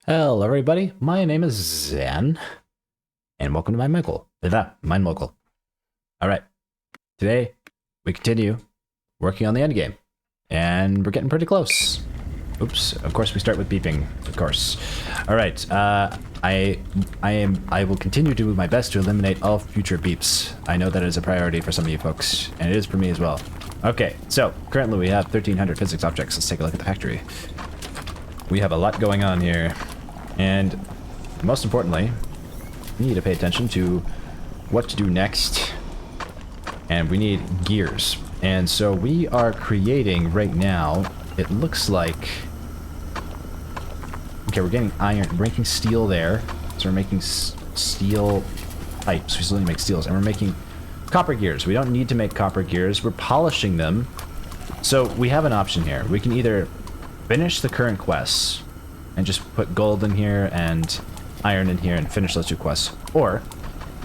Hello everybody, my name is Zan, and welcome to MineMogul. Alright, today we continue working on the endgame, and we're getting pretty close. Oops, of course we start with beeping, of course. Alright, I will continue to do my best to eliminate all future beeps. I know that is a priority for some of you folks, and it is for me as well. Okay, so currently we have 1,300 physics objects. Let's take a look at the factory. We have a lot going on here. And most importantly, we need to pay attention to what to do next. And we need gears. And so we are creating right now, it looks like... Okay, we're getting iron, we're making steel there. So we're making steel pipes. We still need to make steels. And we're making copper gears. We don't need to make copper gears. We're polishing them. So we have an option here. We can either finish the current quests and just put gold in here and iron in here and finish those two quests. Or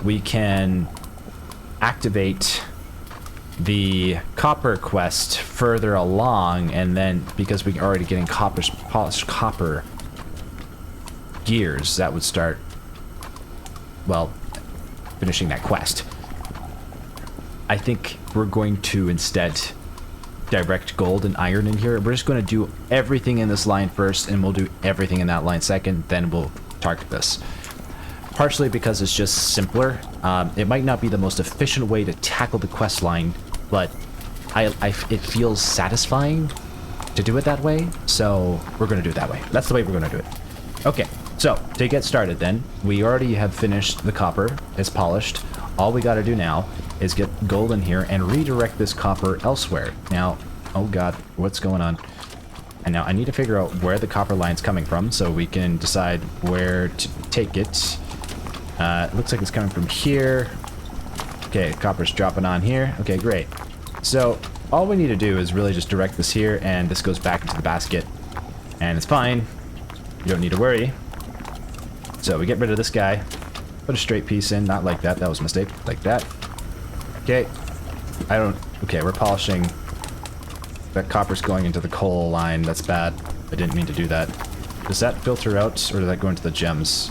we can activate the copper quest further along, and then because we're already getting polished copper gears, that would start, well, finishing that quest. I think we're going to instead direct gold and iron in here. We're just going to do everything in this line first, and we'll do everything in that line second, then we'll target this. Partially because it's just simpler. It might not be the most efficient way to tackle the quest line, but it feels satisfying to do it that way, so we're going to do it that way. That's the way we're going to do it. Okay, so to get started then, we already have finished the copper. It's polished. All we got to do now is get gold in here and redirect this copper elsewhere. Now, oh god, what's going on? And now I need to figure out where the copper line's coming from so we can decide where to take it. It looks like it's coming from here. Okay, copper's dropping on here. Okay, great. So all we need to do is really just direct this here, and this goes back into the basket. And it's fine. You don't need to worry. So we get rid of this guy. Put a straight piece in, not like that. That was a mistake. Like that. Okay. Okay, we're polishing. That copper's going into the coal line. That's bad. I didn't mean to do that. Does that filter out, or does that go into the gems?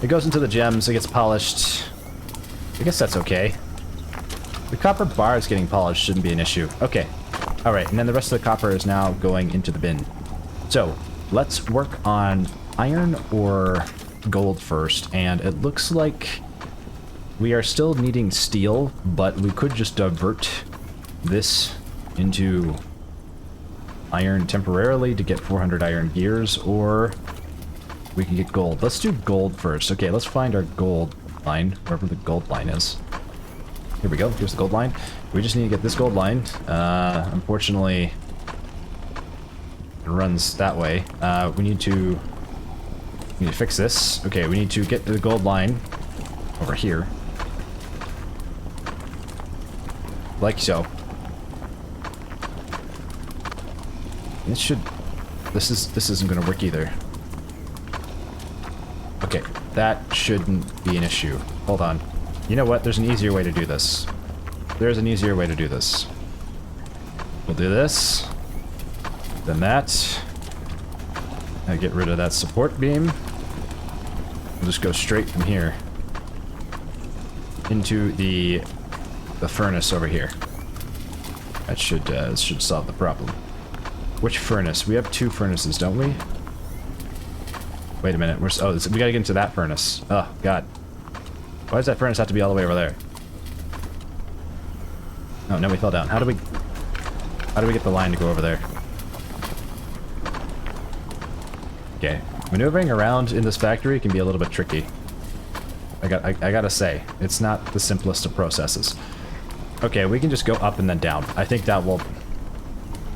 It goes into the gems. It gets polished. I guess that's okay. The copper bar is getting polished. Shouldn't be an issue. Okay. Alright, and then the rest of the copper is now going into the bin. So, let's work on iron or gold first, and it looks like we are still needing steel, but we could just divert this into iron temporarily to get 400 iron gears, or we can get gold. Let's do gold first. Okay, let's find our gold line, wherever the gold line is. Here we go. Here's the gold line. We just need to get this gold line. Unfortunately, it runs that way. We need to fix this. Okay, we need to get the gold line over here. Like so. This isn't gonna work either. Okay, that shouldn't be an issue. Hold on. You know what? There's an easier way to do this. There's an easier way to do this. We'll do this. Then that. And get rid of that support beam. We'll just go straight from here into the furnace over here. That should solve the problem. Which furnace? We have two furnaces, don't we? Wait a minute. We gotta get into that furnace. Oh god. Why does that furnace have to be all the way over there? Oh no, we fell down. How do we get the line to go over there? Okay. Maneuvering around in this factory can be a little bit tricky. I gotta say, it's not the simplest of processes. Okay, we can just go up and then down. I think that will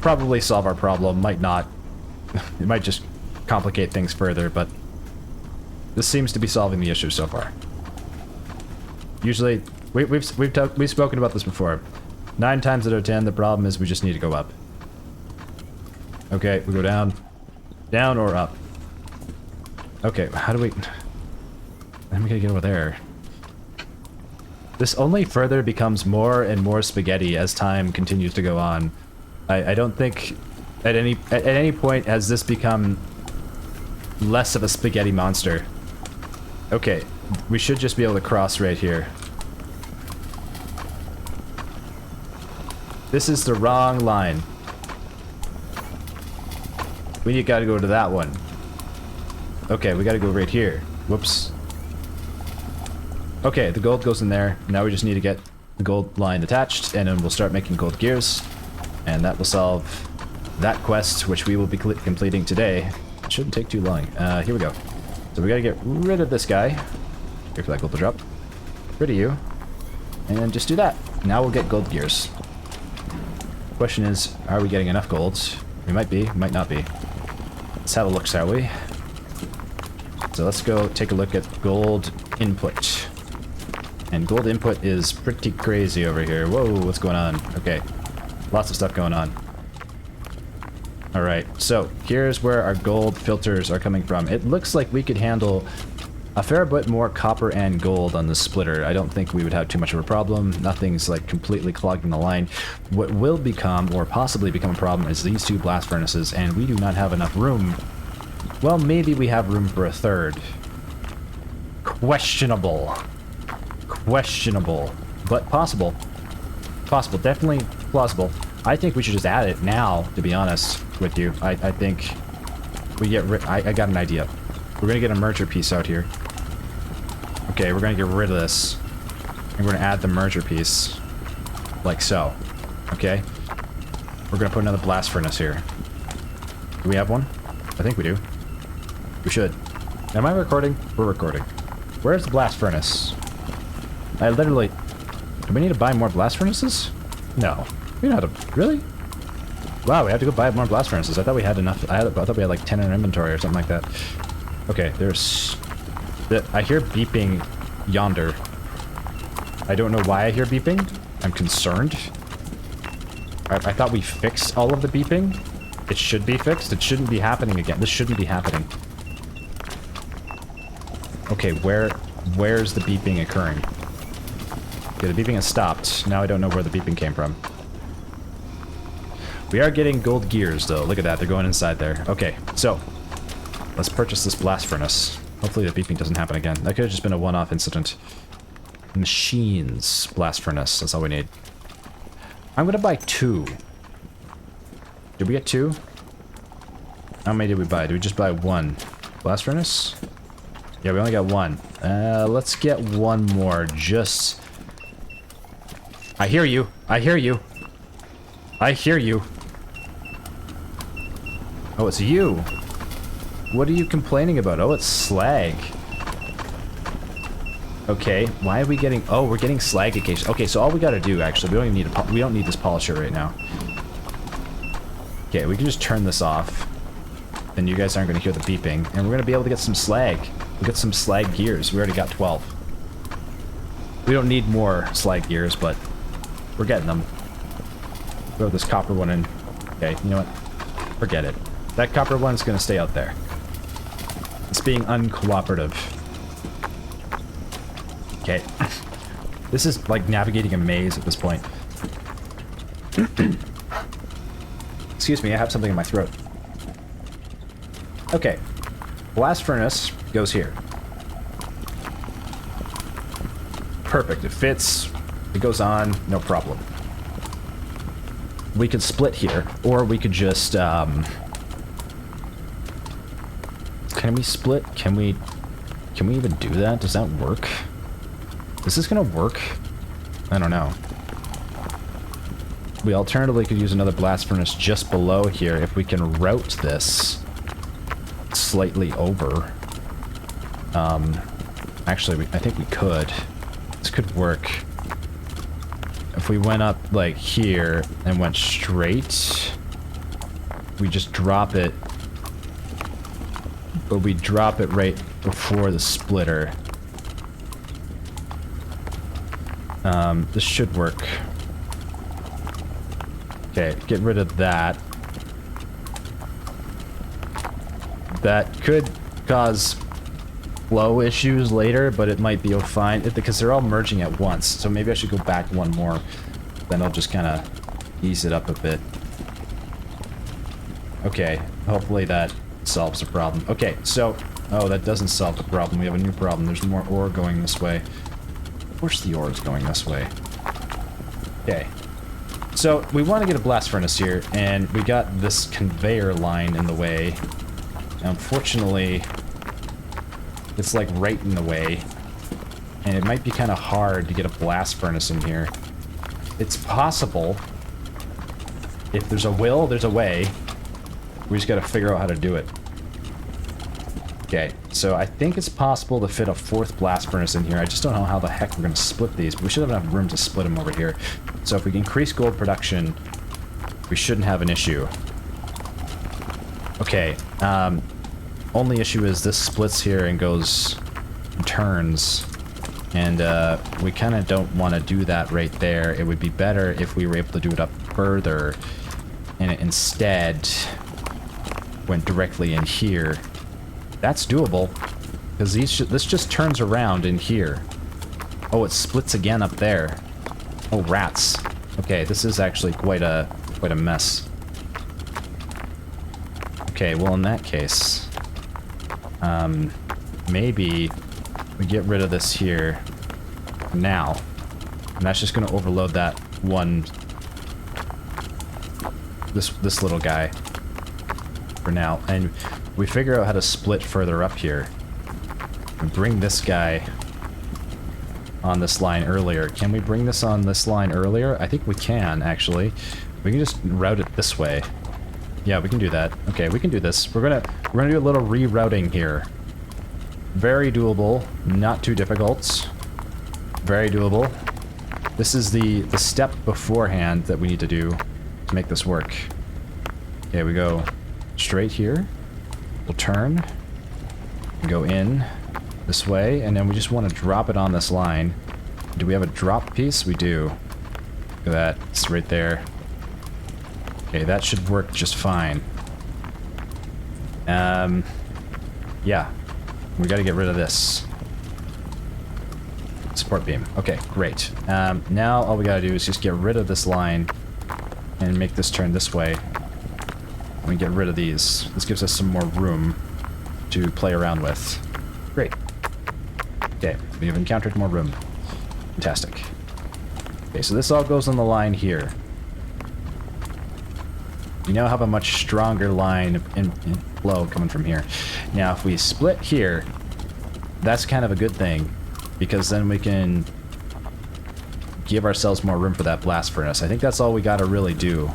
probably solve our problem. Might not. It might just complicate things further, but this seems to be solving the issue so far. Usually, we've spoken about this before. 9 times out of 10, the problem is we just need to go up. Okay, we go down. Down or up. Okay, how do we... Then we gotta get over there. This only further becomes more and more spaghetti as time continues to go on. I don't think at any point has this become less of a spaghetti monster. Okay, we should just be able to cross right here. This is the wrong line. We gotta go to that one. Okay, we gotta go right here. Whoops. Okay, the gold goes in there. Now we just need to get the gold line attached, and then we'll start making gold gears. And that will solve that quest, which we will be completing today. It shouldn't take too long. Here we go. So we gotta get rid of this guy. Here for that gold to drop. Rid of you. And just do that. Now we'll get gold gears. Question is, are we getting enough golds? We might be, might not be. Let's have a look, shall we? So let's go take a look at gold input. And gold input is pretty crazy over here. Whoa, what's going on? Okay, lots of stuff going on. Alright, so here's where our gold filters are coming from. It looks like we could handle a fair bit more copper and gold on the splitter. I don't think we would have too much of a problem. Nothing's like completely clogging the line. What will become, or possibly become a problem, is these two blast furnaces, and we do not have enough room. Well, maybe we have room for a third. Questionable. Questionable. But possible. Possible. Definitely plausible. I think we should just add it now, to be honest with you. I think we get rid... I got an idea. We're gonna get a merger piece out here. Okay, we're gonna get rid of this. And we're gonna add the merger piece. Like so. Okay? We're gonna put another blast furnace here. Do we have one? I think we do. We should. Am I recording? We're recording. Where's the blast furnace? I literally... Do we need to buy more blast furnaces? No. We don't have to... Really? Wow, we have to go buy more blast furnaces. I thought we had enough... I thought we had like 10 in our inventory or something like that. Okay, there's... I hear beeping yonder. I don't know why I hear beeping. I'm concerned. I thought we fixed all of the beeping. It should be fixed. It shouldn't be happening again. This shouldn't be happening. Okay, where's the beeping occurring? Okay, the beeping has stopped. Now I don't know where the beeping came from. We are getting gold gears, though. Look at that. They're going inside there. Okay, so let's purchase this blast furnace. Hopefully the beeping doesn't happen again. That could have just been a one-off incident. Machines blast furnace. That's all we need. I'm gonna buy 2. Did we get 2? How many did we buy? Did we just buy 1? Blast furnace? Yeah, we only got 1. Let's get 1 more. Just... I hear you. I hear you. I hear you. Oh, it's you. What are you complaining about? Oh, it's slag. Okay, why are we getting... Oh, we're getting slag occasionally. Okay, so all we gotta do, actually, we don't even need we don't need this polisher right now. Okay, we can just turn this off. Then you guys aren't gonna hear the beeping. And we're gonna be able to get some slag. We'll get some slag gears. We already got 12. We don't need more slag gears, but we're getting them. Throw this copper one in. Okay, you know what? Forget it. That copper one's gonna stay out there. It's being uncooperative. Okay. This is like navigating a maze at this point. Excuse me, I have something in my throat. Okay. Blast furnace goes here. Perfect. It fits. It goes on. No problem. We could split here, or we could just, Can we split? Can we even do that? Does that work? Is this gonna work? I don't know. We alternatively could use another blast furnace just below here if we can route this slightly over. Actually, I think we could. This could work. If we went up, like, here and went straight, we just drop it. But we drop it right before the splitter. This should work. Okay, get rid of that. That could cause flow issues later, but it might be fine because they're all merging at once. So maybe I should go back 1 more. Then I'll just kind of ease it up a bit. Okay, hopefully that solves the problem. Okay, so... Oh, that doesn't solve the problem. We have a new problem. There's more ore going this way. Of course the ore is going this way. Okay. So, we want to get a blast furnace here, and we got this conveyor line in the way. Unfortunately, it's like right in the way. And it might be kind of hard to get a blast furnace in here. It's possible. If there's a will, there's a way. We just gotta figure out how to do it. Okay, so I think it's possible to fit a 4th blast furnace in here. I just don't know how the heck we're gonna split these, but we should have enough room to split them over here. So if we can increase gold production, we shouldn't have an issue. Okay, only issue is this splits here and goes... turns. And we kind of don't want to do that right there. It would be better if we were able to do it up further. And it instead went directly in here. That's doable. Because this just turns around in here. Oh, it splits again up there. Oh, rats. Okay, this is actually quite a mess. Okay, well in that case... maybe... we get rid of this here now, and that's just going to overload that one, this little guy for now, and we figure out how to split further up here and bring this guy on this line earlier. Can we bring this on this line earlier? I think we can, actually. We can just route it this way. Yeah, we can do that. Okay, we can do this. We're gonna do a little rerouting here. Very doable, not too difficult. Very doable. This is the step beforehand that we need to do to make this work. Okay, we go straight here. We'll turn. Go in this way, and then we just want to drop it on this line. Do we have a drop piece? We do. Look at that. It's right there. Okay, that should work just fine. Yeah. We gotta get rid of this. Support beam. Okay, great. Now all we gotta do is just get rid of this line and make this turn this way. And we get rid of these. This gives us some more room to play around with. Great. Okay, we have encountered more room. Fantastic. Okay, so this all goes on the line here. We now have a much stronger line in flow coming from here. Now, if we split here, that's kind of a good thing, because then we can give ourselves more room for that blast furnace. I think that's all we gotta really do.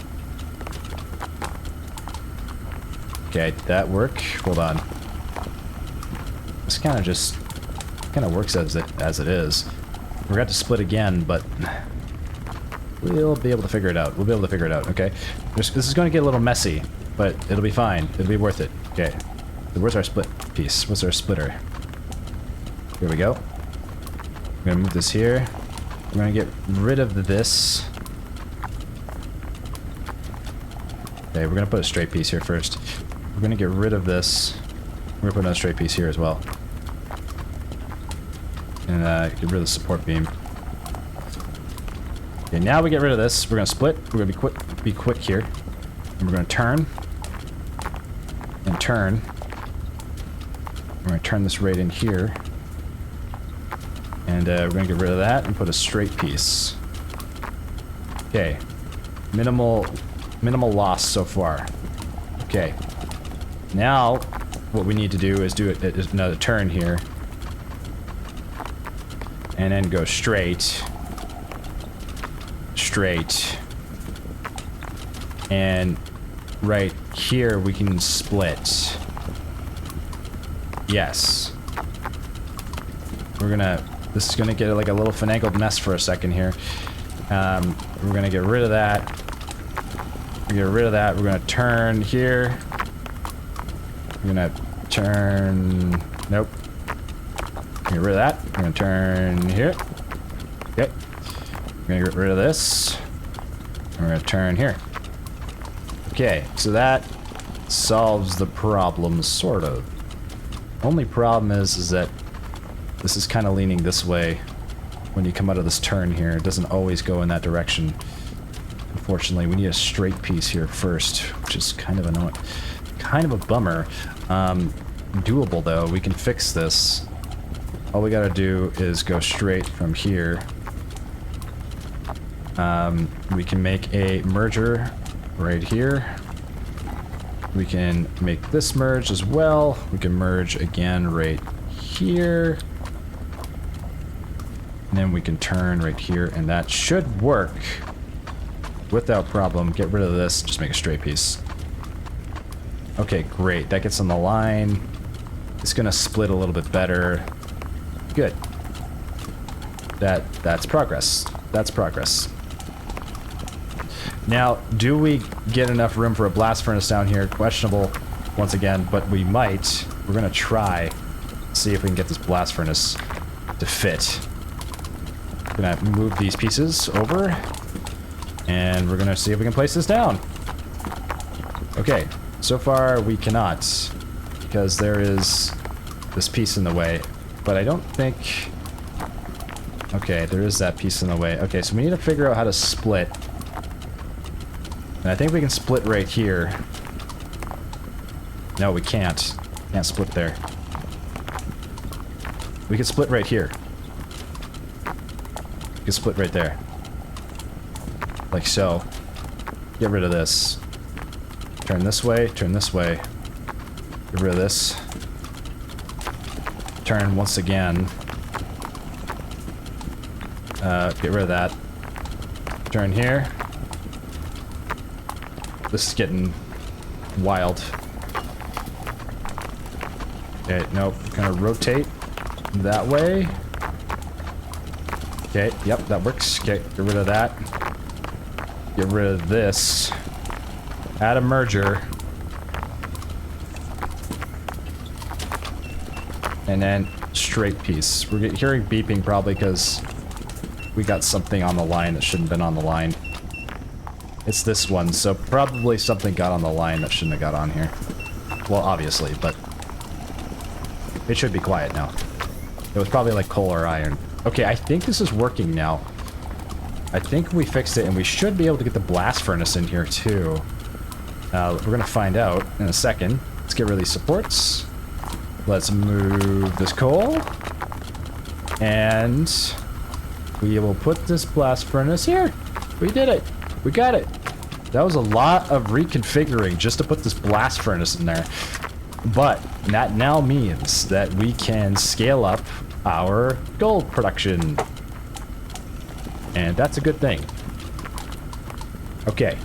Okay, did that work? Hold on. This kind of just works as it is. We're going to split again, but we'll be able to figure it out. We'll be able to figure it out, okay? This is going to get a little messy, but it'll be fine. It'll be worth it. Okay. So where's our split piece? What's our splitter? Here we go. We're going to move this here. We're going to get rid of this. Okay, we're going to put a straight piece here first. We're going to get rid of this. We're going to put another straight piece here as well. And get rid of the support beam. Okay, now we get rid of this. We're going to split. We're going to be quick here. And we're going to turn. And turn. We're going to turn this right in here. And we're going to get rid of that and put a straight piece. Okay. Minimal loss so far. Okay. Now, what we need to do is do another turn here. And then go straight. Straight. And right here we can split. Yes. This is gonna get like a little finagled mess for a second here. We're gonna get rid of that. Get rid of that. We're gonna turn here. We're gonna turn. Nope. Get rid of that. We're gonna turn here. Okay. We're gonna get rid of this. We're gonna turn here. Okay, so that solves the problem, sort of. Only problem is that this is kind of leaning this way when you come out of this turn here. It doesn't always go in that direction. Unfortunately, we need a straight piece here first, which is kind of annoying. Kind of a bummer. Doable though. We can fix this. All we gotta do is go straight from here. We can make a merger right here. We can make this merge as well. We can merge again right here. And then we can turn right here, and that should work without problem. Get rid of this, just make a straight piece. Okay, great. That gets on the line. It's gonna split a little bit better. Good. That's progress. That's progress. Now, do we get enough room for a blast furnace down here? Questionable, once again, but we might. We're gonna try. See if we can get this blast furnace to fit. Gonna move these pieces over, and we're gonna see if we can place this down. Okay, so far we cannot, because there is this piece in the way, but I don't think... Okay, there is that piece in the way. Okay, so we need to figure out how to split. And I think we can split right here. No, we can't. Can't split there. We can split right here. We can split right there. Like so. Get rid of this. Turn this way, turn this way. Get rid of this. Turn once again. Get rid of that. Turn here. This is getting wild. Okay, nope. Kind of rotate that way. Okay, yep, that works. Okay, get rid of that. Get rid of this. Add a merger. And then straight piece. We're hearing beeping probably because we got something on the line that shouldn't have been on the line. It's this one, so probably something got on the line that shouldn't have got on here. Well, obviously, but it should be quiet now. It was probably like coal or iron. Okay, I think this is working now. I think we fixed it, and we should be able to get the blast furnace in here, too. We're gonna find out in a second. Let's get rid of these supports. Let's move this coal. And we will put this blast furnace here. We did it. We got it. That was a lot of reconfiguring just to put this blast furnace in there. But that now means that we can scale up our gold production. And that's a good thing. Okay.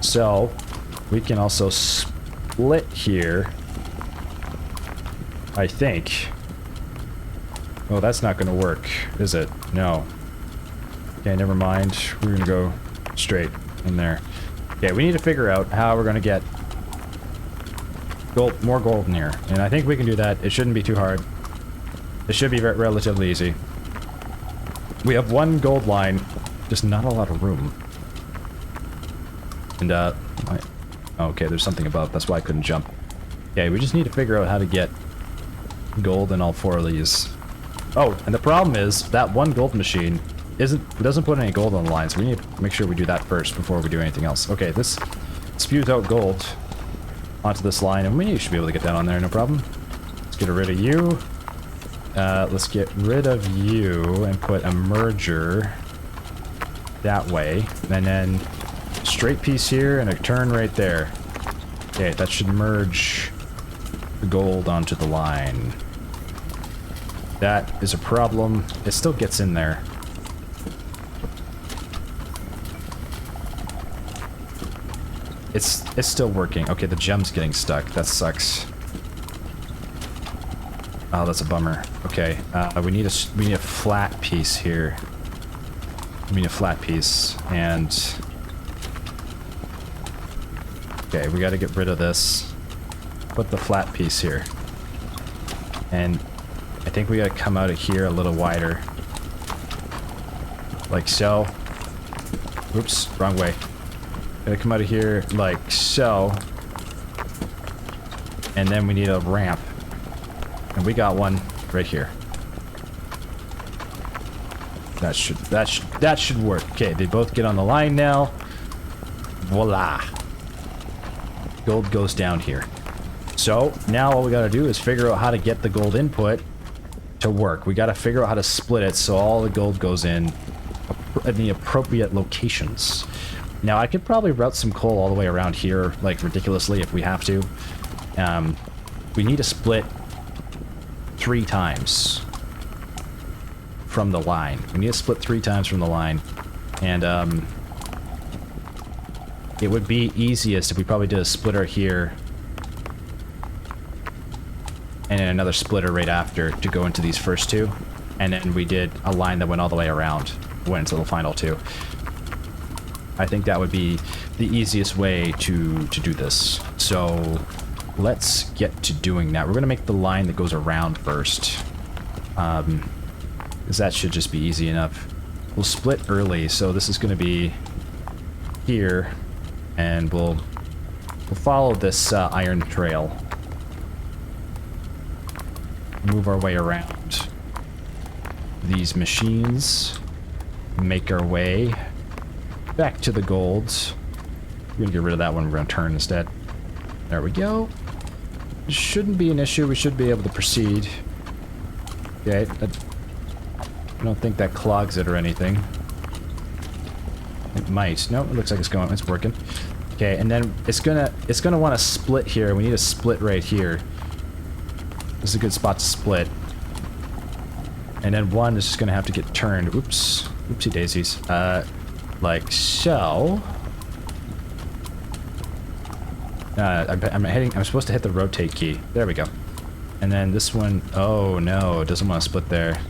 So we can also split here. I think. Oh, that's not going to work, is it? No. Okay, never mind. We're going to go straight in there. Okay, we need to figure out how we're going to get gold, more gold in here. And I think we can do that. It shouldn't be too hard. It should be relatively easy. We have one gold line, just not a lot of room. And, okay, there's something above. That's why I couldn't jump. Okay, we just need to figure out how to get gold in all four of these. Oh, and the problem is that one gold machine doesn't put any gold on the line, so we need to make sure we do that first before we do anything else. Okay, this spews out gold onto this line, and we should be able to get that on there, no problem. Let's get rid of you. Let's get rid of you and put a merger that way, and then straight piece here and a turn right there. Okay, that should merge the gold onto the line. That is a problem. It still gets in there. It's still working. Okay, the gem's getting stuck. That sucks. Oh, that's a bummer. Okay, we need a flat piece here. We need a flat piece, and okay, we got to get rid of this. Put the flat piece here, and I think we got to come out of here a little wider, like so. Oops, wrong way. Gotta come out of here like so, and then we need a ramp. And we got one right here. That should work. Okay, they both get on the line now. Voila. Gold goes down here. So now all we gotta do is figure out how to get the gold input to work. We gotta figure out how to split it so all the gold goes in the appropriate locations. Now I could probably route some coal all the way around here, like ridiculously, if we have to. We need to split 3 times from the line. We need to split 3 times from the line. And it would be easiest if we probably did a splitter here and then another splitter right after to go into these first 2. And then we did a line that went all the way around, went into the final 2. I think that would be the easiest way to do this. So let's get to doing that. We're going to make the line that goes around first. Because that should just be easy enough. We'll split early, so this is going to be here. And we'll follow this iron trail. Move our way around these machines. Make our way back to the golds. We're going to get rid of that one. We're going to turn instead. There we go. Shouldn't be an issue. We should be able to proceed. Okay. I don't think that clogs it or anything. It might. No, it looks like it's working. Okay, and then it's gonna want to split here. We need a split right here. This is a good spot to split. And then one is just gonna have to get turned. Oops. Oopsie daisies. Like so. I'm supposed to hit the rotate key. There we go. And then this one, oh no, it doesn't want to split there.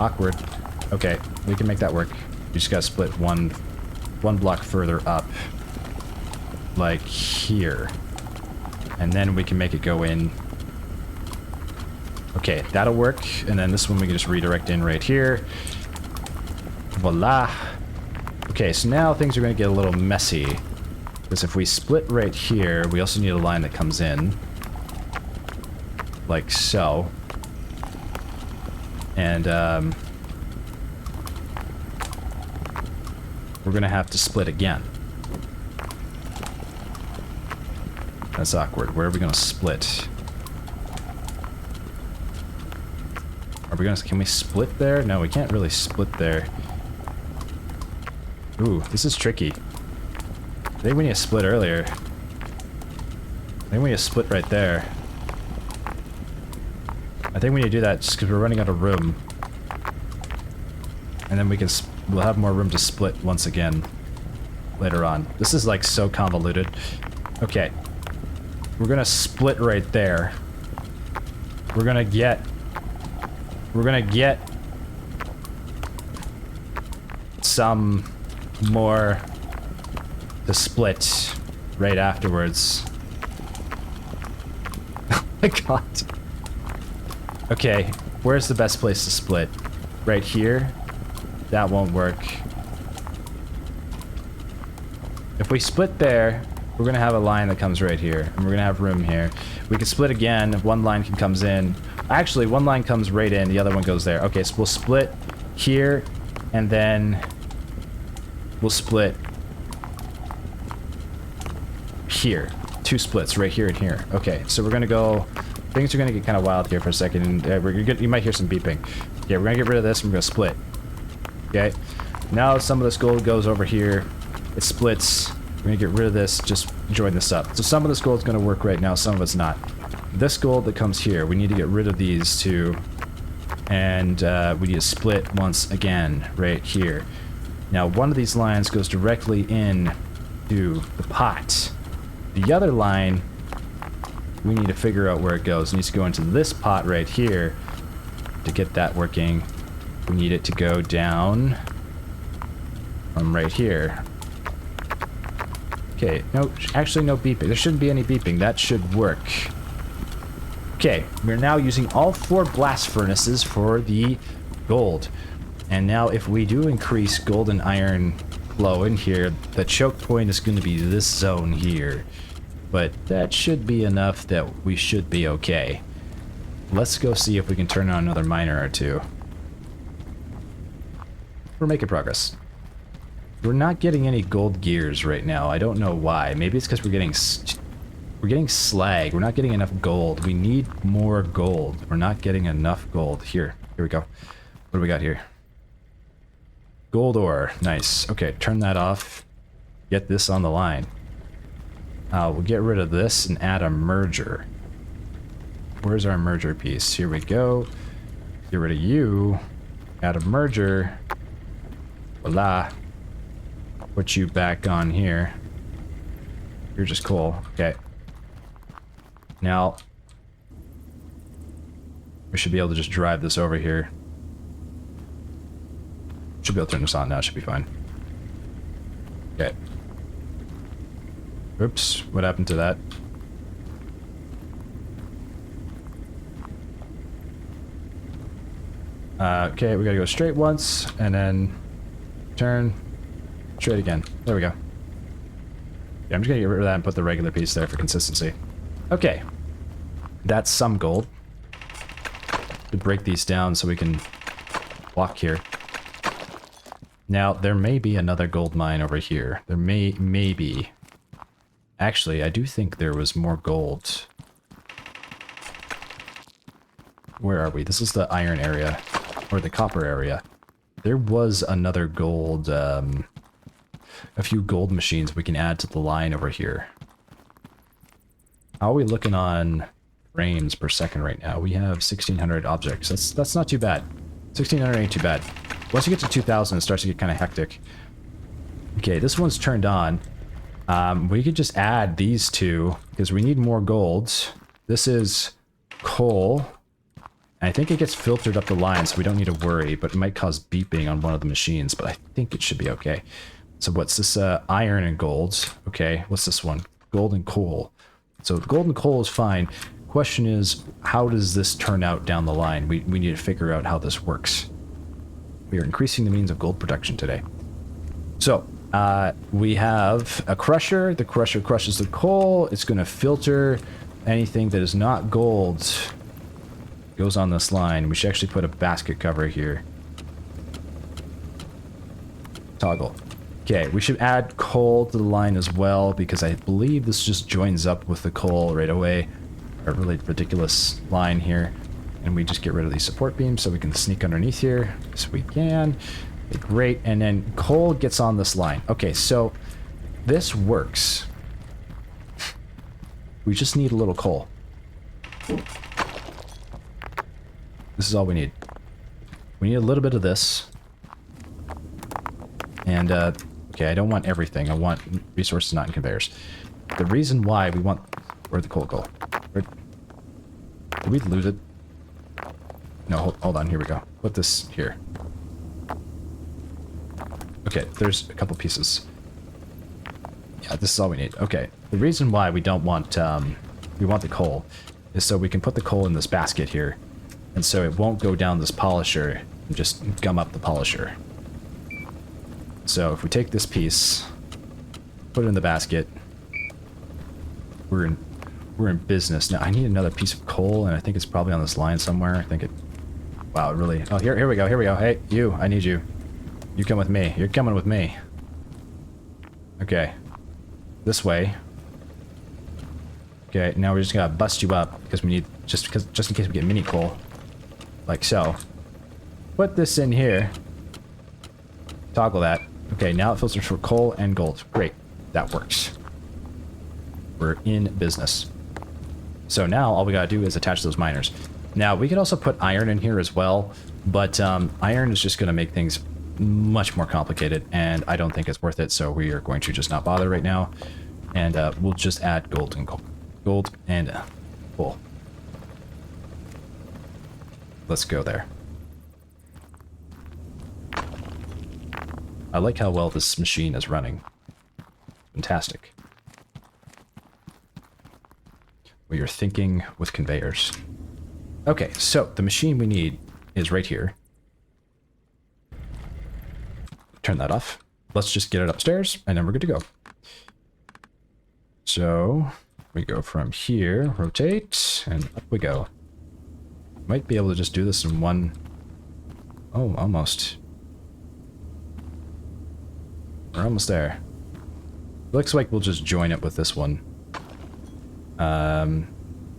Awkward. Okay, we can make that work. We just gotta split one block further up. Like here. And then we can make it go in. Okay, that'll work. And then this one we can just redirect in right here. Voila. Okay, so now things are going to get a little messy. Because if we split right here, we also need a line that comes in. Like so. And, we're going to have to split again. That's awkward. Where are we going to split? Are we going to... Can we split there? No, we can't really split there. Ooh, this is tricky. I think we need to split earlier. I think we need to split right there. I think we need to do that just because we're running out of room. And then we'll have more room to split once again later on. This is like so convoluted. Okay. We're gonna split right there. We're gonna get some more to split right afterwards. Oh my god. Okay, where's the best place to split? Right here? That won't work. If we split there, we're gonna have a line that comes right here, and we're gonna have room here. We can split again. One line comes in. Actually, one line comes right in, the other one goes there. Okay, so we'll split here, and then we'll split here. 2 splits, right here and here. Okay, so we're gonna go... Things are gonna get kind of wild here for a second. You might hear some beeping. Okay, we're gonna get rid of this, and we're gonna split. Okay, now some of this gold goes over here. It splits. We're gonna get rid of this, just join this up. So some of this gold is gonna work right now, some of it's not. This gold that comes here, we need to get rid of these 2. And we need to split once again, right here. Now one of these lines goes directly in to the pot. The other line, we need to figure out where it goes. It needs to go into this pot right here. To get that working, we need it to go down from right here. Okay, no, actually no beeping. There shouldn't be any beeping. That should work. Okay, we're now using all 4 blast furnaces for the gold. And now if we do increase gold and iron flow in here, the choke point is going to be this zone here. But that should be enough that we should be okay. Let's go see if we can turn on another miner or 2. We're making progress. We're not getting any gold gears right now. I don't know why. Maybe it's because we're getting We're getting slag. We're not getting enough gold. We need more gold. We're not getting enough gold. Here we go. What do we got here? Gold ore. Nice. Okay, turn that off. Get this on the line. We'll get rid of this and add a merger. Where's our merger piece? Here we go. Get rid of you. Add a merger. Voila. Put you back on here. You're just cool. Okay. Now, we should be able to just drive this over here. Should be able to turn this on now. Should be fine. Okay. Oops. What happened to that? Okay, we gotta go straight once, and then turn straight again. There we go. Yeah, I'm just gonna get rid of that and put the regular piece there for consistency. Okay. That's some gold. To break these down so we can walk here. Now, there may be another gold mine over here. There may be. Actually, I do think there was more gold. Where are we? This is the iron area. Or the copper area. There was another gold, a few gold machines we can add to the line over here. How are we looking on frames per second right now? We have 1600 objects. That's not too bad. 1600 ain't too bad. Once you get to 2000, it starts to get kind of hectic. Okay, this one's turned on. We could just add these two because we need more golds. This is coal. I think it gets filtered up the line, so we don't need to worry, but it might cause beeping on one of the machines, but I think it should be okay. So what's this? Iron and gold. Okay, what's this one? Gold and coal. So gold and coal is fine. Question is, how does this turn out down the line? We need to figure out how this works. We are increasing the means of gold production today. So, we have a crusher. The crusher crushes the coal. It's going to filter anything that is not gold. Goes on this line. We should actually put a basket cover here. Toggle. Okay, we should add coal to the line as well because I believe this just joins up with the coal right away. A really ridiculous line here. And we just get rid of these support beams so we can sneak underneath here. Yes, we can. Okay, great. And then coal gets on this line. Okay, so this works. We just need a little coal. This is all we need. We need a little bit of this. And, okay, I don't want everything. I want resources not in conveyors. The reason why we want... Where'd the coal go? Did we lose it? No, hold on. Here we go. Put this here. Okay, there's a couple pieces. Yeah, this is all we need. Okay, the reason why we don't want... we want the coal is so we can put the coal in this basket here. And so it won't go down this polisher and just gum up the polisher. So if we take this piece, put it in the basket, we're in business. Now I need another piece of coal, and I think it's probably on this line somewhere. I think it... Wow, it really... Oh, here we go, here we go. Hey, you, I need you. You come with me. You're coming with me. Okay. This way. Okay, now we're just gonna bust you up because we need... Just in case we get mini coal. Like so. Put this in here. Toggle that. Okay, now it filters for coal and gold. Great. That works. We're in business. So now all we gotta do is attach those miners. Now, we could also put iron in here as well, but iron is just gonna make things much more complicated, and I don't think it's worth it, so we are going to just not bother right now. And we'll just add gold and coal. Let's go there. I like how well this machine is running. Fantastic. We are thinking with conveyors. Okay, so the machine we need is right here. Turn that off. Let's just get it upstairs, and then we're good to go. So, we go from here, rotate, and up we go. Might be able to just do this in one... Oh, almost. We're almost there. Looks like we'll just join it with this one.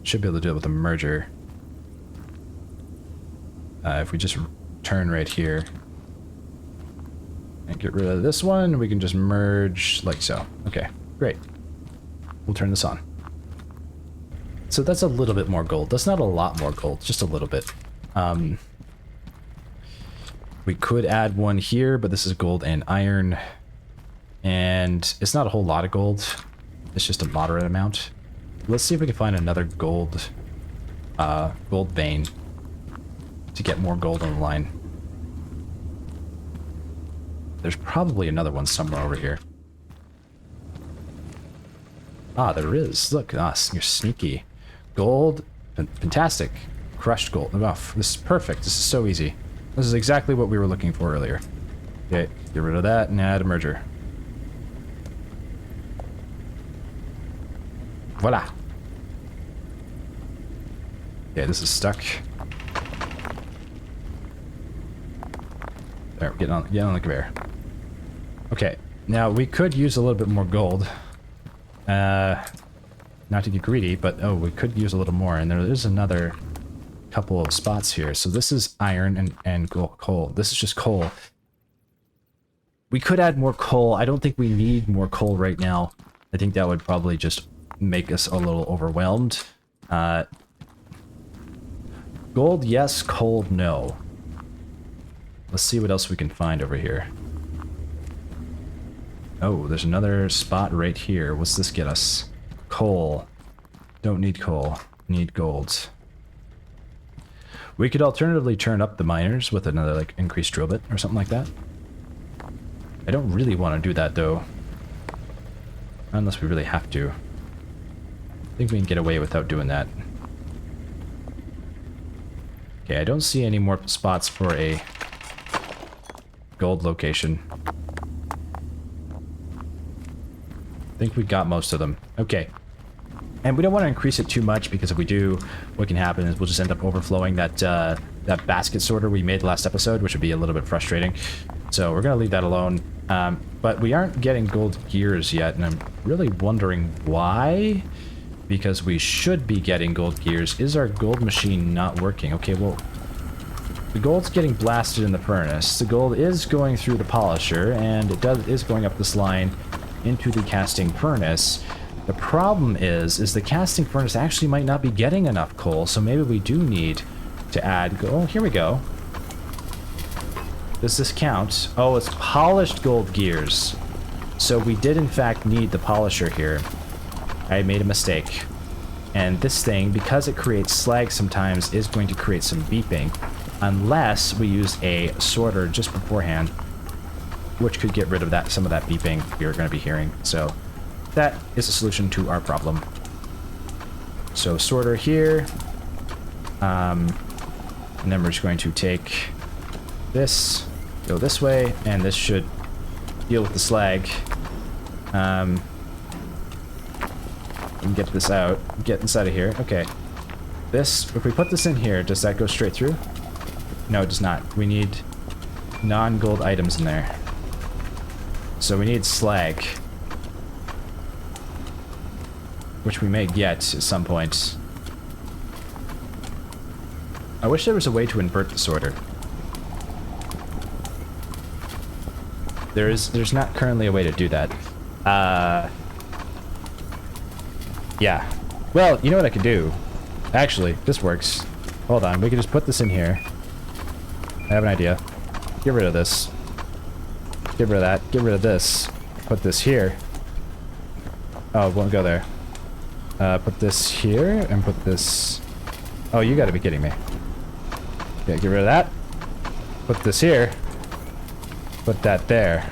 Should be able to do it with a merger. If we just turn right here and get rid of this one, we can just merge like so. Okay, great. We'll turn this on. So that's a little bit more gold. That's not a lot more gold, just a little bit. We could add one here, but this is gold and iron. And it's not a whole lot of gold. It's just a moderate amount. Let's see if we can find another gold vein to get more gold on the line. There's probably another one somewhere over here. Ah, there is. Look, you're sneaky. Gold, fantastic. Crushed gold. Oh, this is perfect. This is so easy. This is exactly what we were looking for earlier. Okay, get rid of that and add a merger. Voila. Okay, this is stuck. There, get on the conveyor. Okay, now we could use a little bit more gold. Not to get greedy, but oh, we could use a little more, and there is another couple of spots here. So this is iron and coal. This is just coal. We could add more coal. I don't think we need more coal right now. I think that would probably just make us a little overwhelmed. Gold, yes. Coal, no. Let's see what else we can find over here. Oh, there's another spot right here. What's this get us? Coal. Don't need coal. Need gold. We could alternatively turn up the miners with another, like, increased drill bit or something like that. I don't really want to do that, though. Unless we really have to. I think we can get away without doing that. Okay, I don't see any more spots for a gold location. I think we got most of them. Okay. And we don't want to increase it too much, because if we do, what can happen is we'll just end up overflowing that that basket sorter we made last episode, which would be a little bit frustrating. So we're going to leave that alone. But we aren't getting gold gears yet, and I'm really wondering why. Because we should be getting gold gears. Is our gold machine not working? Okay, well, the gold's getting blasted in the furnace. The gold is going through the polisher, and it is going up this line into the casting furnace. The problem is the casting furnace actually might not be getting enough coal, so maybe we do need to add gold. Oh, here we go. Does this count? Oh, it's polished gold gears. So we did in fact need the polisher here. I made a mistake. And this thing, because it creates slag sometimes, is going to create some beeping. Unless we use a sorter just beforehand, which could get rid of that, some of that beeping you're going to be hearing. So that is a solution to our problem. So sorter here. And then we're just going to take this, go this way, and this should deal with the slag. And get this out. Get inside of here. Okay. This, if we put this in here, does that go straight through? No, it does not. We need non-gold items in there. So we need slag. Which we may get at some point. I wish there was a way to invert the sorter. There's not currently a way to do that. Yeah. Well, you know what I could do? Actually, this works. Hold on, we can just put this in here. I have an idea. Get rid of this. Get rid of that. Get rid of this. Put this here. Oh, it won't go there. Put this here, and put this... Oh, you gotta be kidding me. Okay, get rid of that. Put this here. Put that there.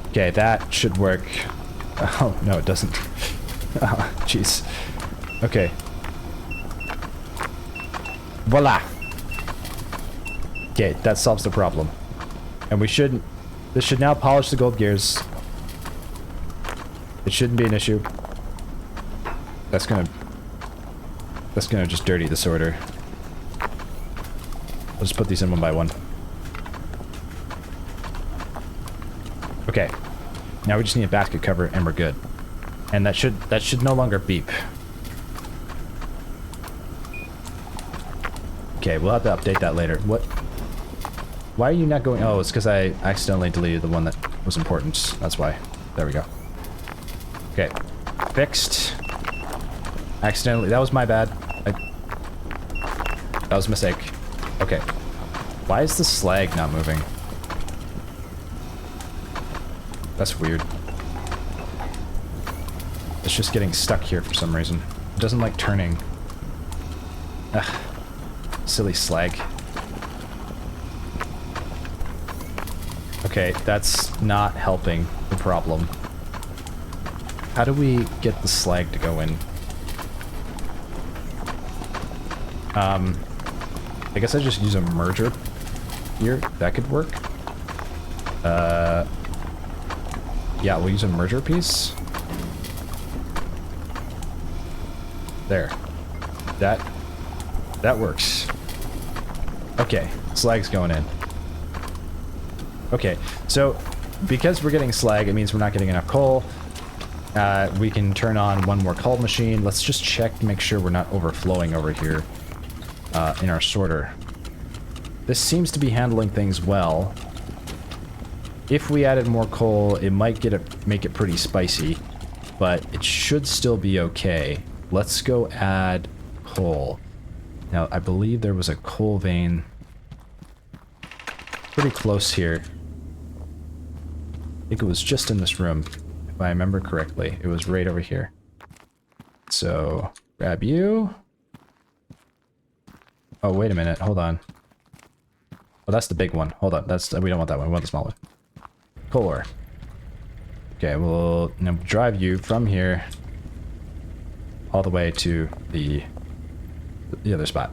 Okay, that should work. Oh, no, it doesn't. Oh, jeez. Okay. Voila! Okay, that solves the problem. And we shouldn't... This should now polish the gold gears. It shouldn't be an issue. That's gonna just dirty the sorter. I'll just put these in one by one. Okay. Now we just need a basket cover and we're good. And that should no longer beep. Okay, we'll have to update that later. What? Why are you not going? Oh, it's because I accidentally deleted the one that was important. That's why. There we go. Okay. Fixed. Accidentally. That was my bad. That was a mistake. Okay. Why is the slag not moving? That's weird. It's just getting stuck here for some reason. It doesn't like turning. Ugh. Silly slag. Okay, that's not helping the problem. How do we get the slag to go in? I guess I just use a merger here. That could work. Yeah, we'll use a merger piece. There. That works. Okay, slag's going in. Okay, so because we're getting slag, it means we're not getting enough coal. We can turn on one more coal machine. Let's just check to make sure we're not overflowing over here in our sorter. This seems to be handling things well. If we added more coal, it might make it pretty spicy, but it should still be okay. Let's go add coal. Now, I believe there was a coal vein pretty close here. I think it was just in this room, if I remember correctly. It was right over here. So, grab you. Oh, wait a minute. Hold on. Oh, that's the big one. Hold on. We don't want that one. We want the small one. Coal ore. Okay, we'll now drive you from here all the way to the other spot.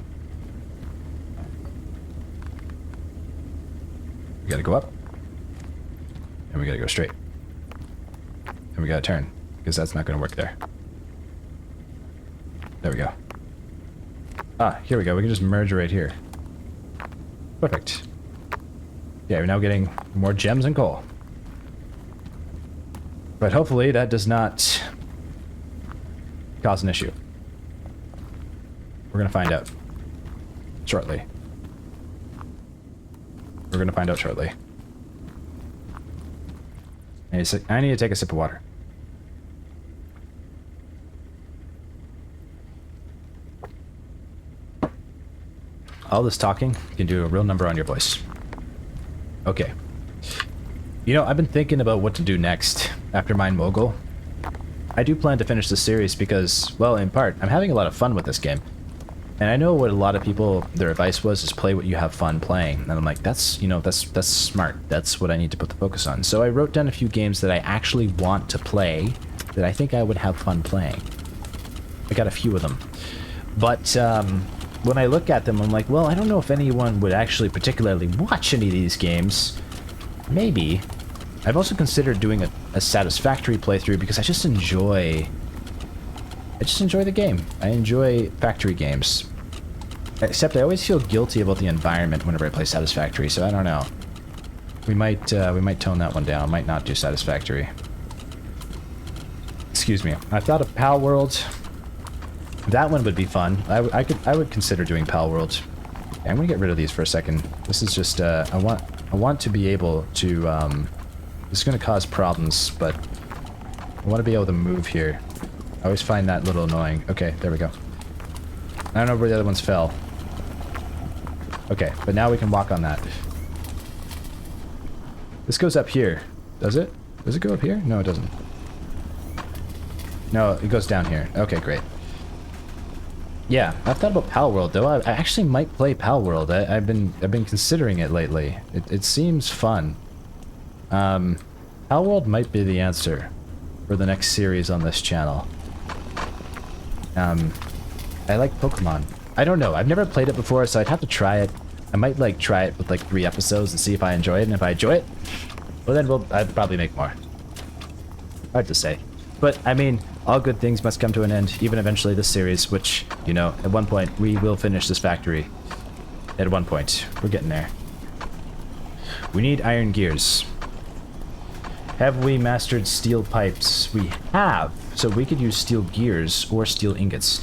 We gotta go up. And we gotta go straight. And we gotta turn, because that's not gonna work there. There we go. Ah, here we go. We can just merge right here. Perfect. Yeah, we're now getting more gems and coal. But hopefully that does not cause an issue. We're gonna find out shortly. We're gonna find out shortly. I need to take a sip of water. All this talking can do a real number on your voice. Okay. You know, I've been thinking about what to do next after MineMogul. I do plan to finish this series because, well, in part, I'm having a lot of fun with this game. And I know what a lot of people, their advice was, is play what you have fun playing. And I'm like, that's, you know, that's smart. That's what I need to put the focus on. So I wrote down a few games that I actually want to play, that I think I would have fun playing. I got a few of them. But, when I look at them, I'm like, well, I don't know if anyone would actually particularly watch any of these games. Maybe. I've also considered doing a satisfactory playthrough because I just enjoy the game. I enjoy factory games. Except I always feel guilty about the environment whenever I play satisfactory, so I don't know. We might tone that one down. Might not do satisfactory. Excuse me. I thought of Pal World. That one would be fun. I would consider doing Pal World. Okay, I'm gonna get rid of these for a second. This is just I want to be able to this is gonna cause problems, but I want to be able to move here. I always find that a little annoying. Okay, there we go. I don't know where the other ones fell. Okay, but now we can walk on that. This goes up here. Does it? Does it go up here? No, it doesn't. No, it goes down here. Okay, great. Yeah, I've thought about Pal World though. I actually might play Pal World. I've been considering it lately. It seems fun. Pal World might be the answer for the next series on this channel. I like Pokemon. I don't know. I've never played it before, so I'd have to try it. I might like try it with like 3 episodes and see if I enjoy it. And if I enjoy it, well then I'd probably make more. Hard to say. But I mean, all good things must come to an end, even eventually this series, which, you know, at one point we will finish this factory. At one point. We're getting there. We need iron gears. Have we mastered steel pipes? We have. So we could use steel gears or steel ingots.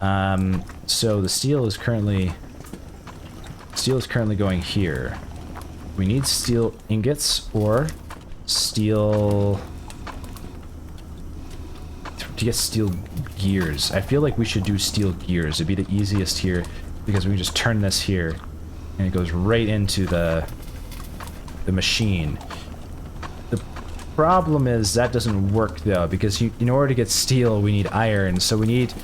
So the steel is currently going here. We need steel ingots or steel to get steel gears. I feel like we should do steel gears. It'd be the easiest here because we can just turn this here and it goes right into the machine. The problem is that doesn't work though, because in order to get steel we need iron, so we need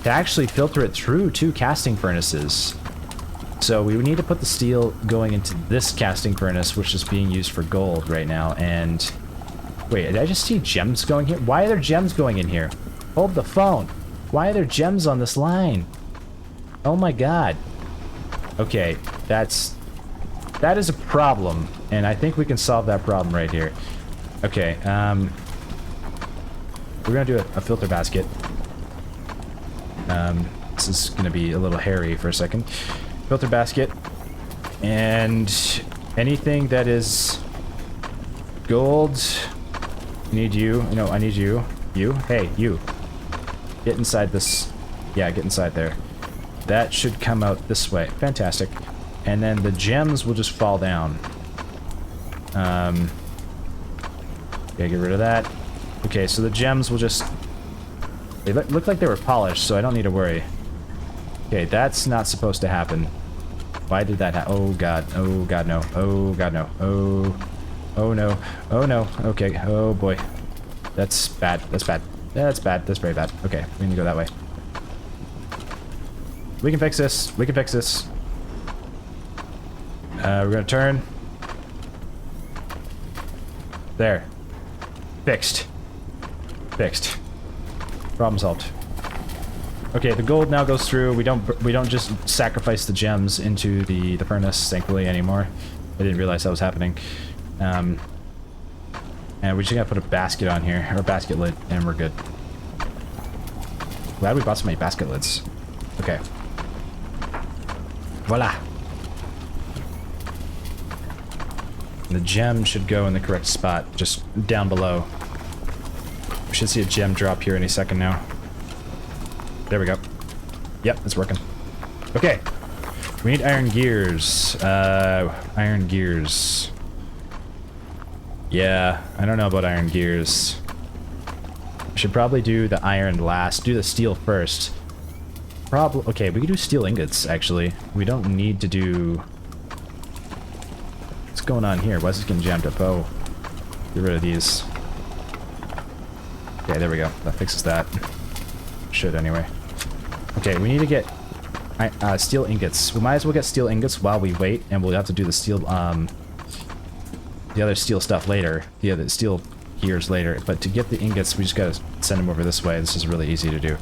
to actually filter it through 2 casting furnaces. So we need to put the steel going into this casting furnace, which is being used for gold right now. And wait, did I just see gems going here? Why are there gems going in here? Hold the phone. Why are there gems on this line? Oh my god. Okay, that is a problem, and I think we can solve that problem right here. Okay, we're gonna do a filter basket. This is gonna be a little hairy for a second. Filter basket, and anything that is gold. Need you. No, I need you. You. Hey, you. Get inside this. Yeah, get inside there. That should come out this way. Fantastic. And then the gems will just fall down. Okay, get rid of that. Okay, so the gems will just... They look like they were polished, so I don't need to worry. Okay, that's not supposed to happen. Why did that happen? Oh god. Oh god, no. Oh god, no. Oh no. Oh no. Okay. Oh boy. That's bad. That's bad. That's bad. That's very bad. Okay, we need to go that way. We can fix this. We can fix this. We're gonna turn. There. Fixed. Fixed. Problem solved. Okay, the gold now goes through. We don't just sacrifice the gems into the furnace, thankfully, anymore. I didn't realize that was happening. And we just gotta put a basket on here, or a basket lid, and we're good. Glad we bought so many basket lids. Okay. Voila. The gem should go in the correct spot, just down below. We should see a gem drop here any second now. There we go. Yep, it's working. Okay. We need iron gears. Iron gears. Yeah, I don't know about iron gears. We should probably do the iron last. Do the steel first. Okay, we can do steel ingots, actually. We don't need to do... What's going on here? Why is this getting jammed up? Oh. Get rid of these. Okay, there we go. That fixes that. Should, anyway. Okay, we need to get steel ingots. We might as well get steel ingots while we wait, and we'll have to do the steel, the other steel stuff later. The other steel gears later. But to get the ingots, we just gotta send them over this way. This is really easy to do.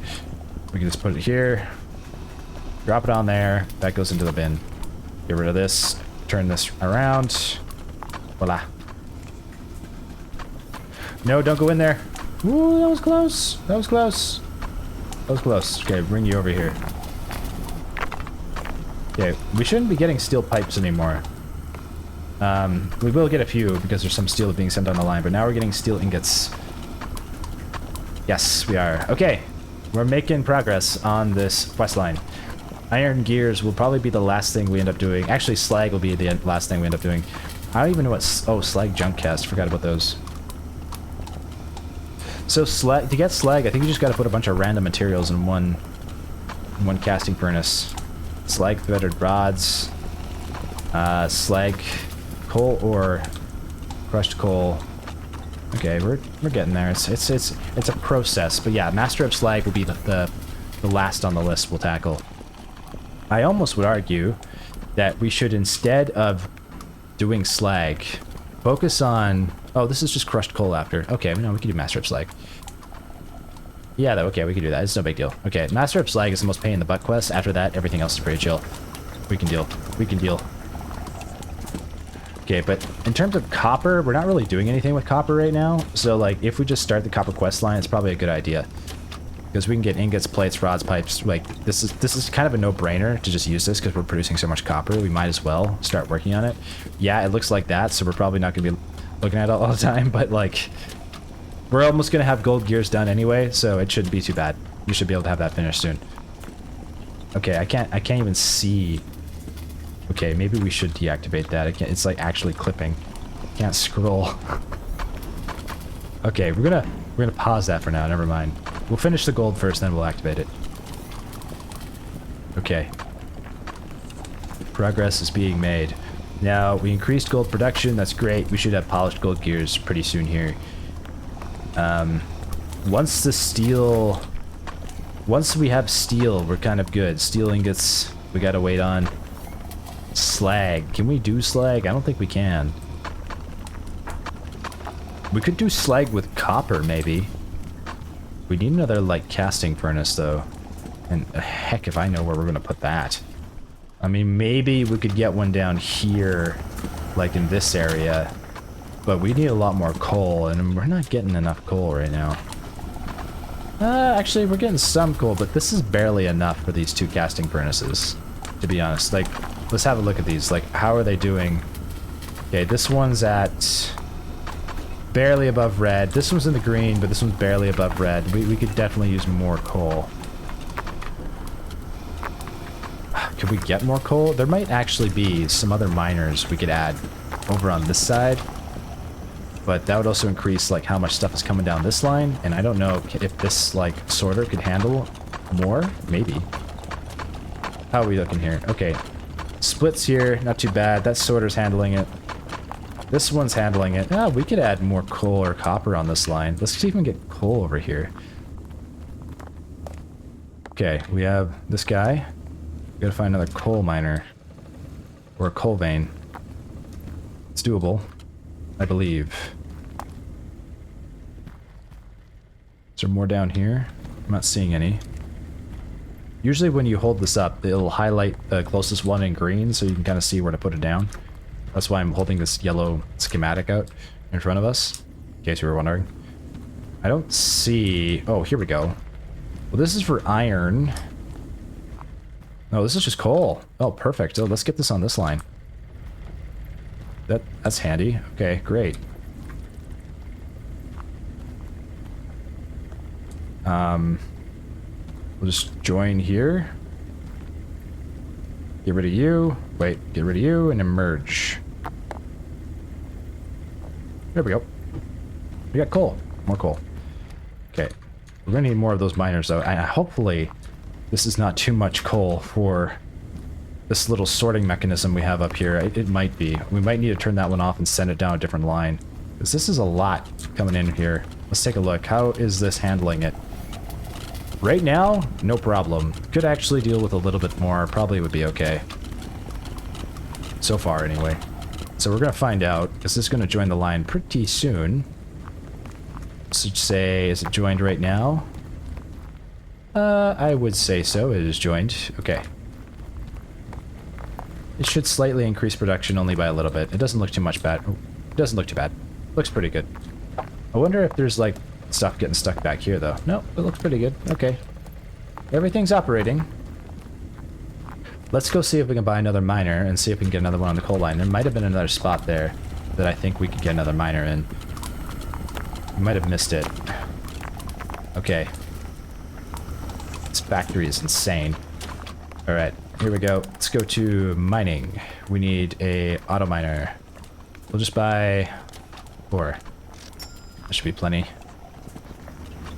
We can just put it here. Drop it on there. That goes into the bin. Get rid of this. Turn this around. Voila. No, don't go in there. Ooh, that was close. That was close. That was close. Okay, bring you over here. Okay, we shouldn't be getting steel pipes anymore. We will get a few because there's some steel being sent on the line, but now we're getting steel ingots. Yes, we are. Okay, we're making progress on this quest line. Iron gears will probably be the last thing we end up doing. Actually, slag will be the last thing we end up doing. I don't even know what... Oh, slag junk cast. Forgot about those. So slag, to get slag, I think you just got to put a bunch of random materials in one casting furnace. Slag threaded rods, slag, coal or crushed coal. Okay, we're getting there. It's a process, but yeah, master of slag will be the last on the list we'll tackle. I almost would argue that we should, instead of doing slag, focus on... Oh, this is just crushed coal after. Okay, no, we can do master of slag. Yeah, okay, we can do that. It's no big deal. Okay, master of slag is the most pain in the butt quest. After that, everything else is pretty chill. We can deal. We can deal. Okay, but in terms of copper, we're not really doing anything with copper right now. So, like, if we just start the copper quest line, it's probably a good idea. Because we can get ingots, plates, rods, pipes. Like, this is kind of a no-brainer to just use this because we're producing so much copper. We might as well start working on it. Yeah, it looks like that, so we're probably not going to be looking at it all the time, but like, we're almost gonna have gold gears done anyway, so it shouldn't be too bad. We should be able to have that finished soon. Okay, I can't even see. Okay, maybe we should deactivate that. It's like actually clipping. Can't scroll. Okay, we're gonna pause that for now. Never mind. We'll finish the gold first, then we'll activate it. Okay. Progress is being made. Now, we increased gold production. That's great. We should have polished gold gears pretty soon here. Once the steel... Once we have steel, we're kind of good. Steel ingots, we gotta wait on. Slag. Can we do slag? I don't think we can. We could do slag with copper, maybe. We need another, like, casting furnace, though. And heck if I know where we're gonna put that. I mean, maybe we could get one down here, like in this area. But we need a lot more coal, and we're not getting enough coal right now. Actually, we're getting some coal, but this is barely enough for these 2 casting furnaces, to be honest. Like, let's have a look at these. Like, how are they doing? Okay, this one's at barely above red. This one's in the green, but this one's barely above red. We could definitely use more coal. Could we get more coal? There might actually be some other miners we could add over on this side. But that would also increase, like, how much stuff is coming down this line. And I don't know if this, like, sorter could handle more. Maybe. How are we looking here? Okay. Splits here. Not too bad. That sorter's handling it. This one's handling it. Ah, we could add more coal or copper on this line. Let's see if we can get coal over here. Okay, we have this guy. We gotta find another coal miner. Or a coal vein. It's doable, I believe. Is there more down here? I'm not seeing any. Usually when you hold this up, it'll highlight the closest one in green so you can kind of see where to put it down. That's why I'm holding this yellow schematic out in front of us, in case you were wondering. I don't see... Oh, here we go. Well, this is for iron. Oh, this is just coal. Oh, perfect. Oh, let's get this on this line. That's handy. Okay, great. We'll just join here. Get rid of you. Wait, get rid of you and then merge. There we go. We got coal. More coal. Okay. We're gonna need more of those miners though. And hopefully this is not too much coal for this little sorting mechanism we have up here. It might be. We might need to turn that one off and send it down a different line. Because this is a lot coming in here. Let's take a look. How is this handling it? Right now, no problem. Could actually deal with a little bit more. Probably would be okay. So far, anyway. So we're going to find out. Because this is going to join the line pretty soon. So say, is it joined right now? I would say so. It is joined. Okay. It should slightly increase production only by a little bit. It doesn't look too much bad. Oh, it doesn't look too bad. Looks pretty good. I wonder if there's like stuff getting stuck back here though. No, it looks pretty good. Okay. Everything's operating. Let's go see if we can buy another miner and see if we can get another one on the coal line. There might have been another spot there that I think we could get another miner in. We might have missed it. Okay. This factory is insane. Alright. Here we go. Let's go to mining. We need a auto miner. We'll just buy 4. That should be plenty.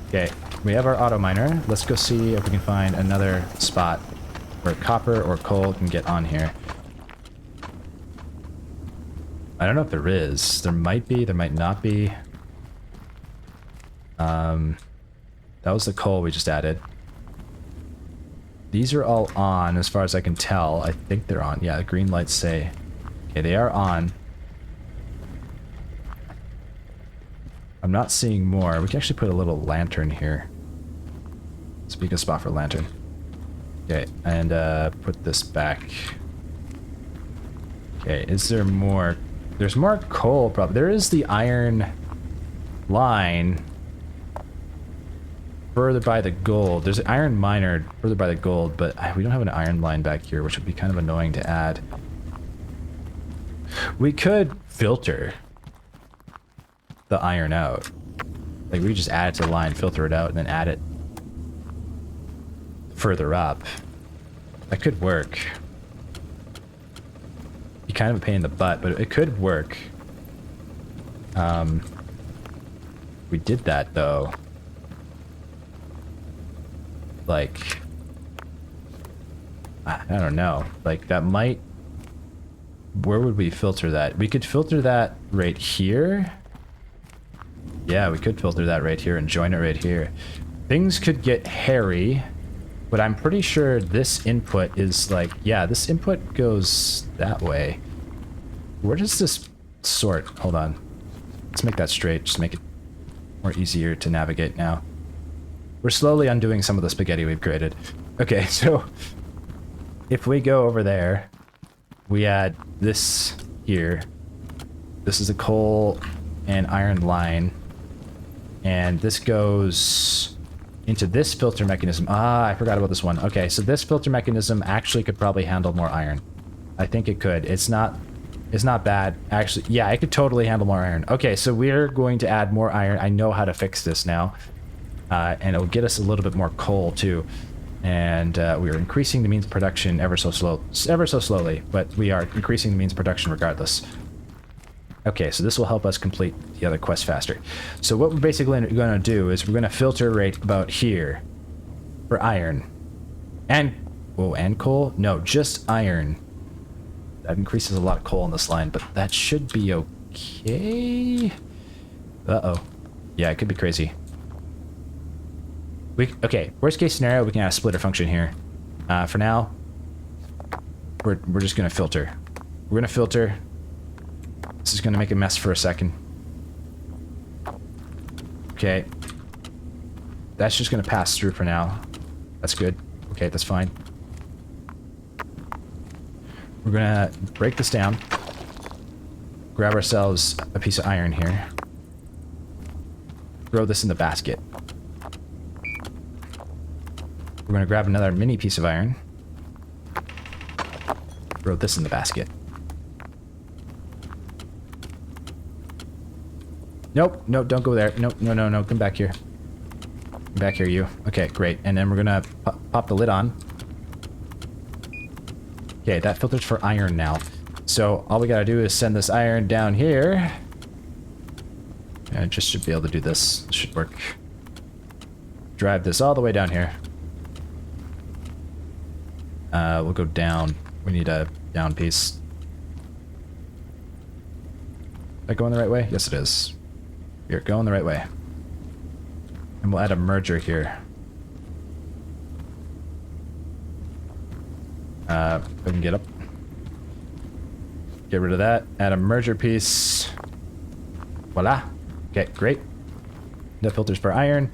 Okay, we have our auto miner. Let's go see if we can find another spot where copper or coal can get on here. I don't know if there is. There might be, there might not be. That was the coal we just added. These are all on, as far as I can tell. I think they're on. Yeah, the green lights say... Okay, they are on. I'm not seeing more. We can actually put a little lantern here. Let's be a good spot for a lantern. Okay, and put this back. Okay, is there more? There's more coal, probably. There is the iron line further by the gold. There's an iron miner further by the gold, but we don't have an iron line back here, which would be kind of annoying to add. We could filter. the iron out. Like, we just add it to the line, filter it out, and then add it further up. That could work. Be kind of a pain in the butt, but it could work. We did that, though. Like, I don't know. Like, that might... Where would we filter that? We could filter that right here. Yeah, we could filter that right here and join it right here. Things could get hairy, but I'm pretty sure this input is like... Yeah, this input goes that way. Where does this sort? Hold on. Let's make that straight. Just make it more easier to navigate now. We're slowly undoing some of the spaghetti we've created. Okay, so if we go over there, we add this here. This is a coal and iron line. And this goes into this filter mechanism. Ah, I forgot about this one. Okay, so this filter mechanism actually could probably handle more iron. I think it could. It's not bad. Actually, yeah, it could totally handle more iron. Okay, so we're going to add more iron. I know how to fix this now. And it'll get us a little bit more coal too. And we are increasing the means of production ever so slowly, but we are increasing the means of production regardless. Okay, so this will help us complete the other quest faster. So what we're basically going to do is we're going to filter right about here for iron. And, oh, and coal? No, just iron. That increases a lot of coal in this line, but that should be okay. Uh-oh. Yeah, it could be crazy. Okay, worst case scenario, we can add a splitter function here. For now, we're just going to filter. We're going to filter. This is going to make a mess for a second. Okay. That's just going to pass through for now. That's good. Okay, that's fine. We're going to break this down. Grab ourselves a piece of iron here. Throw this in the basket. We're going to grab another mini piece of iron. Throw this in the basket. Nope, no, don't go there. Nope, no, come back here. Come back here, you. Okay, great. And then we're going to pop the lid on. Okay, that filters for iron now. So all we got to do is send this iron down here. And I just should be able to do this. This should work. Drive this all the way down here. We'll go down. We need a down piece. Is that going the right way? Yes, it is. You're going the right way. And we'll add a merger here. If I can get up. Get rid of that. Add a merger piece. Voila. Okay, great. That filters for iron.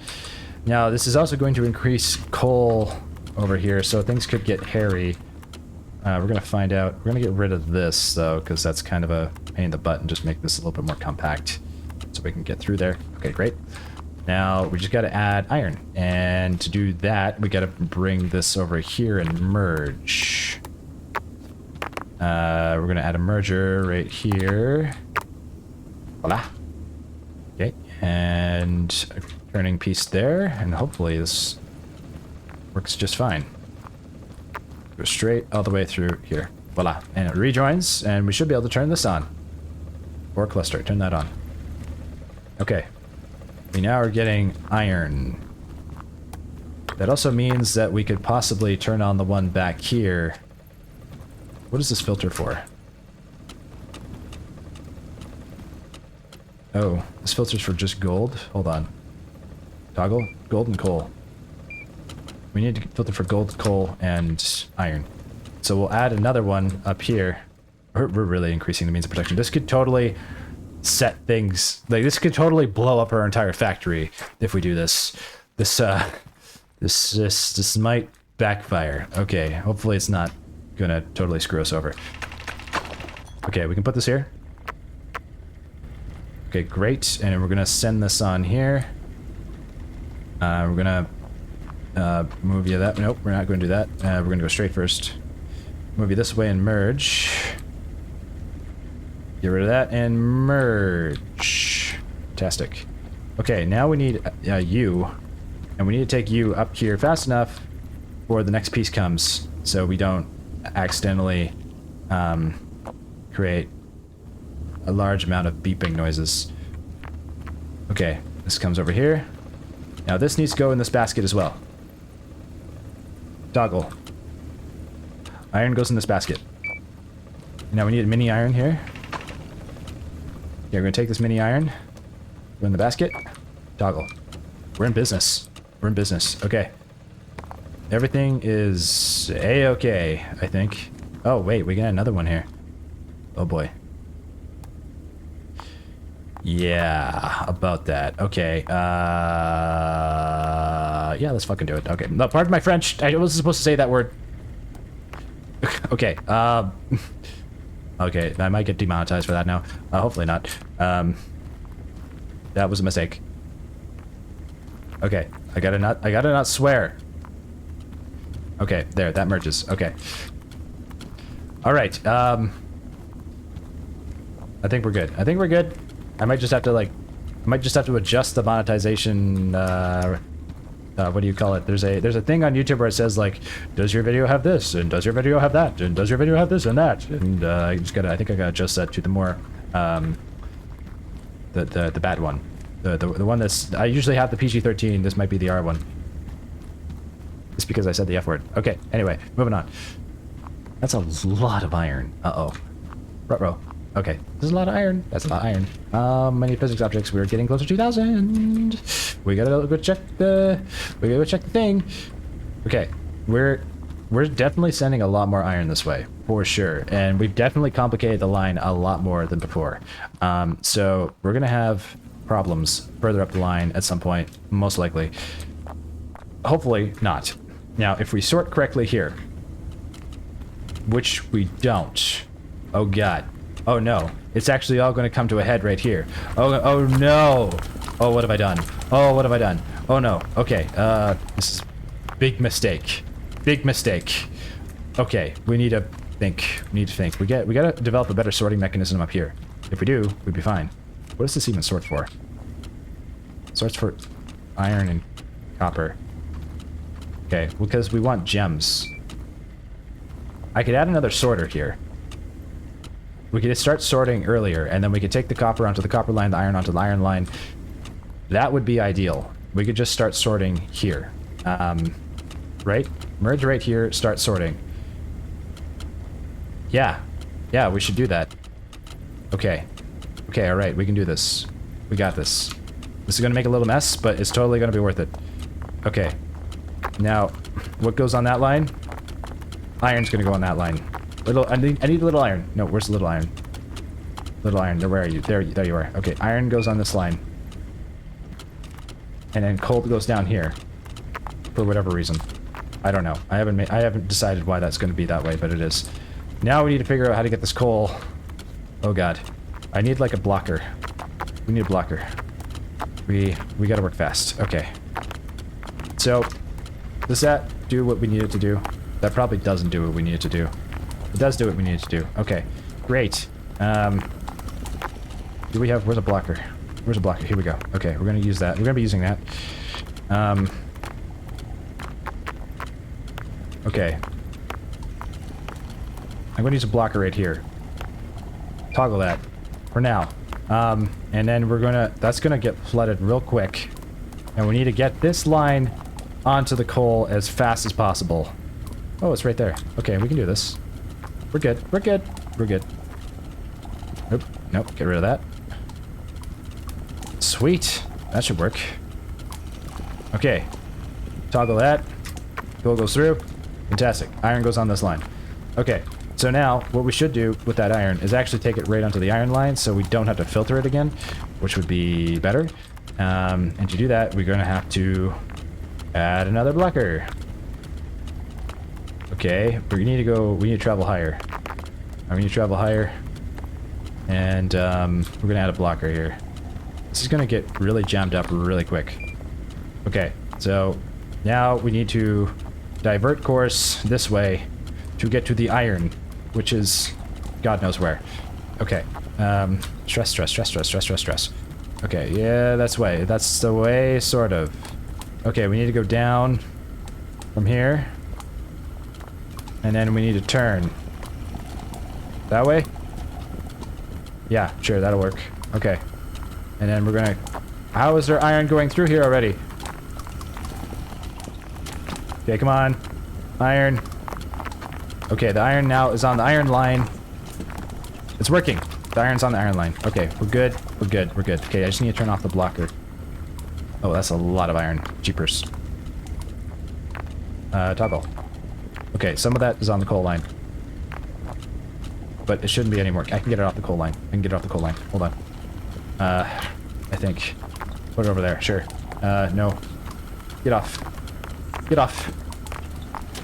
Now, this is also going to increase coal over here, so things could get hairy. We're going to find out. We're going to get rid of this, though, because that's kind of a pain in the butt, and just make this a little bit more compact so we can get through there. Okay, great. Now, we just got to add iron. And to do that, we got to bring this over here and merge. We're going to add a merger right here. Voila. Okay, and a turning piece there, and hopefully this works just fine. Go straight all the way through here. Voila. And it rejoins, and we should be able to turn this on. Or cluster, turn that on. Okay. We now are getting iron. That also means that we could possibly turn on the one back here. What is this filter for? Oh, this filter's for just gold? Hold on. Toggle? Gold and coal. We need to filter for gold, coal, and iron. So we'll add another one up here. We're really increasing the means of production. This could totally set things... Like, this could totally blow up our entire factory if we do this. This might backfire. Okay, hopefully it's not gonna totally screw us over. Okay, we can put this here. Okay, great. And we're gonna send this on here. We're gonna move you that. Nope, we're not going to do that. We're going to go straight first. Move you this way and merge. Get rid of that and merge. Fantastic. Okay, now we need you. And we need to take you up here fast enough before the next piece comes, so we don't accidentally create a large amount of beeping noises. Okay, this comes over here. Now this needs to go in this basket as well. Toggle. Iron goes in this basket. Now we need a mini iron here. Yeah, we're gonna take this mini iron, go in the basket, toggle. We're in business. We're in business. Okay. Everything is A-okay, I think. Oh, wait, we got another one here. Oh, boy. Yeah, about that. Okay, yeah, let's fucking do it. Okay, no, pardon my French. I wasn't supposed to say that word. Okay, okay, I might get demonetized for that now. Hopefully not. That was a mistake. Okay, I gotta not swear. Okay, there, that merges. Okay. Alright, I think we're good. I think we're good. I might just have to, like, adjust the monetization, what do you call it? There's a thing on YouTube where it says, like, does your video have this? And does your video have that? And does your video have this and that? And, I think I gotta adjust that to the more, the bad one. The one that's... I usually have the PG-13. This might be the R one. It's because I said the F word. Okay, anyway, moving on. That's a lot of iron. Uh-oh. Ruh-roh. Okay, this is a lot of iron. That's a lot of iron. Many physics objects. We're getting closer to 2,000. We gotta go check the... We gotta go check the thing. Okay, we're definitely sending a lot more iron this way, for sure. And we've definitely complicated the line a lot more than before. So we're gonna have problems further up the line at some point, most likely. Hopefully not. Now, if we sort correctly here, which we don't. Oh god. Oh no. It's actually all going to come to a head right here. Oh no. Oh, what have I done? Oh, what have I done? Oh no. Okay. This is big mistake. Big mistake. Okay, we need to think. We need to think. We gotta develop a better sorting mechanism up here. If we do, we'd be fine. What does this even sort for? Sorts for iron and copper. Okay, because we want gems. I could add another sorter here. We could start sorting earlier, and then we could take the copper onto the copper line, the iron onto the iron line. That would be ideal. We could just start sorting here. Right? Merge right here, start sorting. Yeah. Yeah, we should do that. Okay. Okay, alright, we can do this. We got this. This is gonna make a little mess, but it's totally gonna be worth it. Okay. Now, what goes on that line? Iron's gonna go on that line. I need a little iron. No, where's the little iron? Little iron, where are you? There you are. Okay, iron goes on this line. And then coal goes down here. For whatever reason. I don't know. I haven't decided why that's gonna be that way, but it is. Now we need to figure out how to get this coal. Oh god. I need like a blocker. We need a blocker. We gotta work fast. Okay. So, does that do what we need it to do? That probably doesn't do what we need it to do. It does do what we need it to do. Okay. Great. Do we have... Where's a blocker? Where's a blocker? Here we go. Okay, we're gonna use that. We're gonna be using that. Okay. I'm gonna use a blocker right here. Toggle that. For now. And then we're gonna... That's gonna get flooded real quick. And we need to get this line onto the coal as fast as possible. Oh, it's right there. Okay, we can do this. We're good. We're good. We're good. Nope. Nope. Get rid of that. Sweet. That should work. Okay. Toggle that. Coal goes through. Fantastic. Iron goes on this line. Okay. So now, what we should do with that iron is actually take it right onto the iron line so we don't have to filter it again, which would be better. And to do that, we're going to have to add another blocker. Okay, we need to travel higher. We need to travel higher. And we're going to add a blocker here. This is going to get really jammed up really quick. Okay, so now we need to divert course this way to get to the iron, which is God knows where. Okay, stress. Okay, yeah, that's way. That's the way, sort of. Okay, we need to go down from here. And then we need to turn. That way? Yeah, sure, that'll work. Okay. And then we're gonna... How is there iron going through here already? Okay, come on. Iron. Okay, the iron now is on the iron line. It's working. The iron's on the iron line. Okay, we're good. We're good. We're good. Okay, I just need to turn off the blocker. Oh, that's a lot of iron. Jeepers. Toggle. Okay, some of that is on the coal line. But it shouldn't be anymore. I can get it off the coal line. I can get it off the coal line. Hold on. I think. Put it over there. Sure. No. Get off. Get off.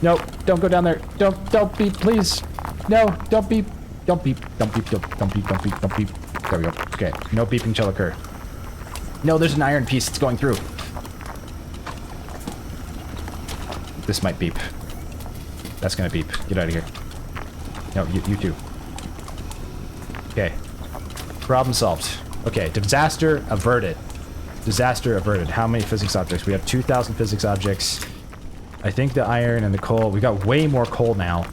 No, don't go down there. Don't beep, please. No, don't beep. Don't beep. Don't beep. Don't beep. Don't beep. Don't beep. There we go. Okay. No beeping shall occur. No, there's an iron piece that's going through. This might beep. That's gonna beep. Get out of here. No, you too. Okay. Problem solved. Okay, disaster averted. Disaster averted. How many physics objects? We have 2,000 physics objects. I think the iron and the coal... We got way more coal now.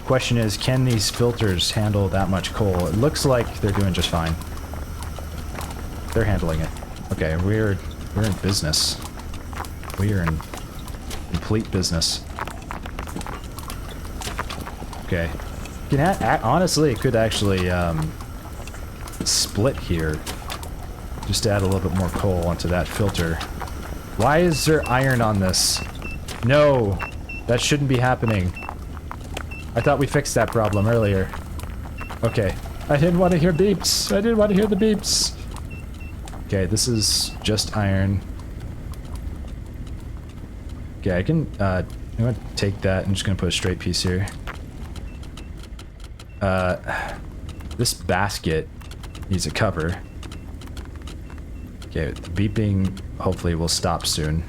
Question is, can these filters handle that much coal? It looks like they're doing just fine. They're handling it. Okay, we're in business. We are in complete business. Okay. Honestly, it could actually split here. Just to add a little bit more coal onto that filter. Why is there iron on this? No, that shouldn't be happening. I thought we fixed that problem earlier. Okay. I didn't want to hear beeps. I didn't want to hear the beeps. Okay, this is just iron. Okay, I'm gonna take that. I'm just gonna put a straight piece here. This basket needs a cover. Okay, the beeping hopefully will stop soon.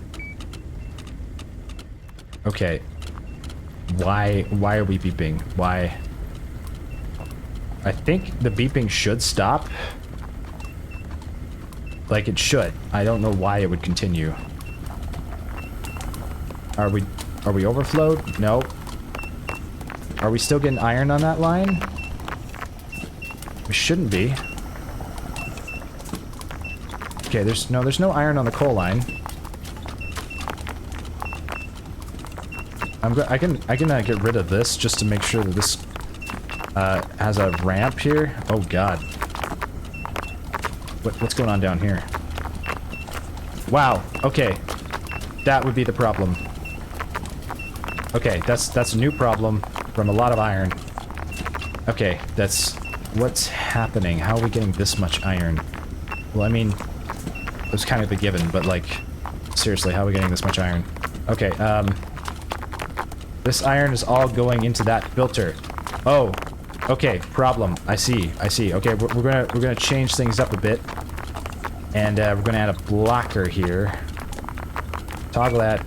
Okay. Why are we beeping? Why? I think the beeping should stop. Like it should. I don't know why it would continue. Are we overflowed? No. Are we still getting iron on that line? We shouldn't be. Okay, there's no iron on the coal line. I can get rid of this just to make sure that this has a ramp here. Oh god. What's going on down here? Wow. Okay. That would be the problem. Okay, that's a new problem from a lot of iron. Okay, what's happening? How are we getting this much iron? Well, I mean, it was kind of a given, but like, seriously, how are we getting this much iron? Okay, this iron is all going into that filter. Oh, okay, problem. I see. Okay, we're gonna change things up a bit, and we're gonna add a blocker here. Toggle that.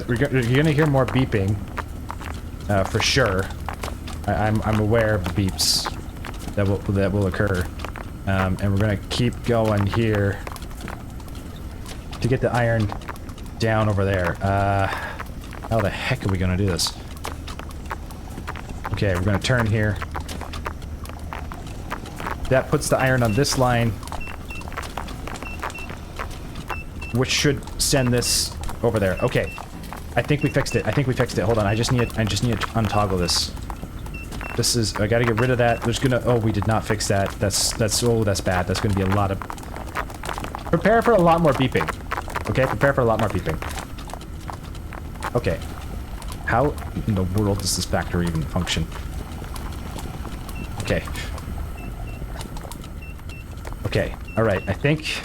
You're gonna hear more beeping, for sure. I'm aware of the beeps that will occur, and we're gonna keep going here to get the iron down over there. How the heck are we gonna do this? Okay, we're gonna turn here. That puts the iron on this line, which should send this over there. Okay, I think we fixed it. Hold on, I just need to untoggle this. I gotta get rid of that. Oh, we did not fix that. That's bad. That's gonna be a lot of... Prepare for a lot more beeping. Okay, prepare for a lot more beeping. Okay. How in the world does this factory even function? Okay. Okay, alright, I think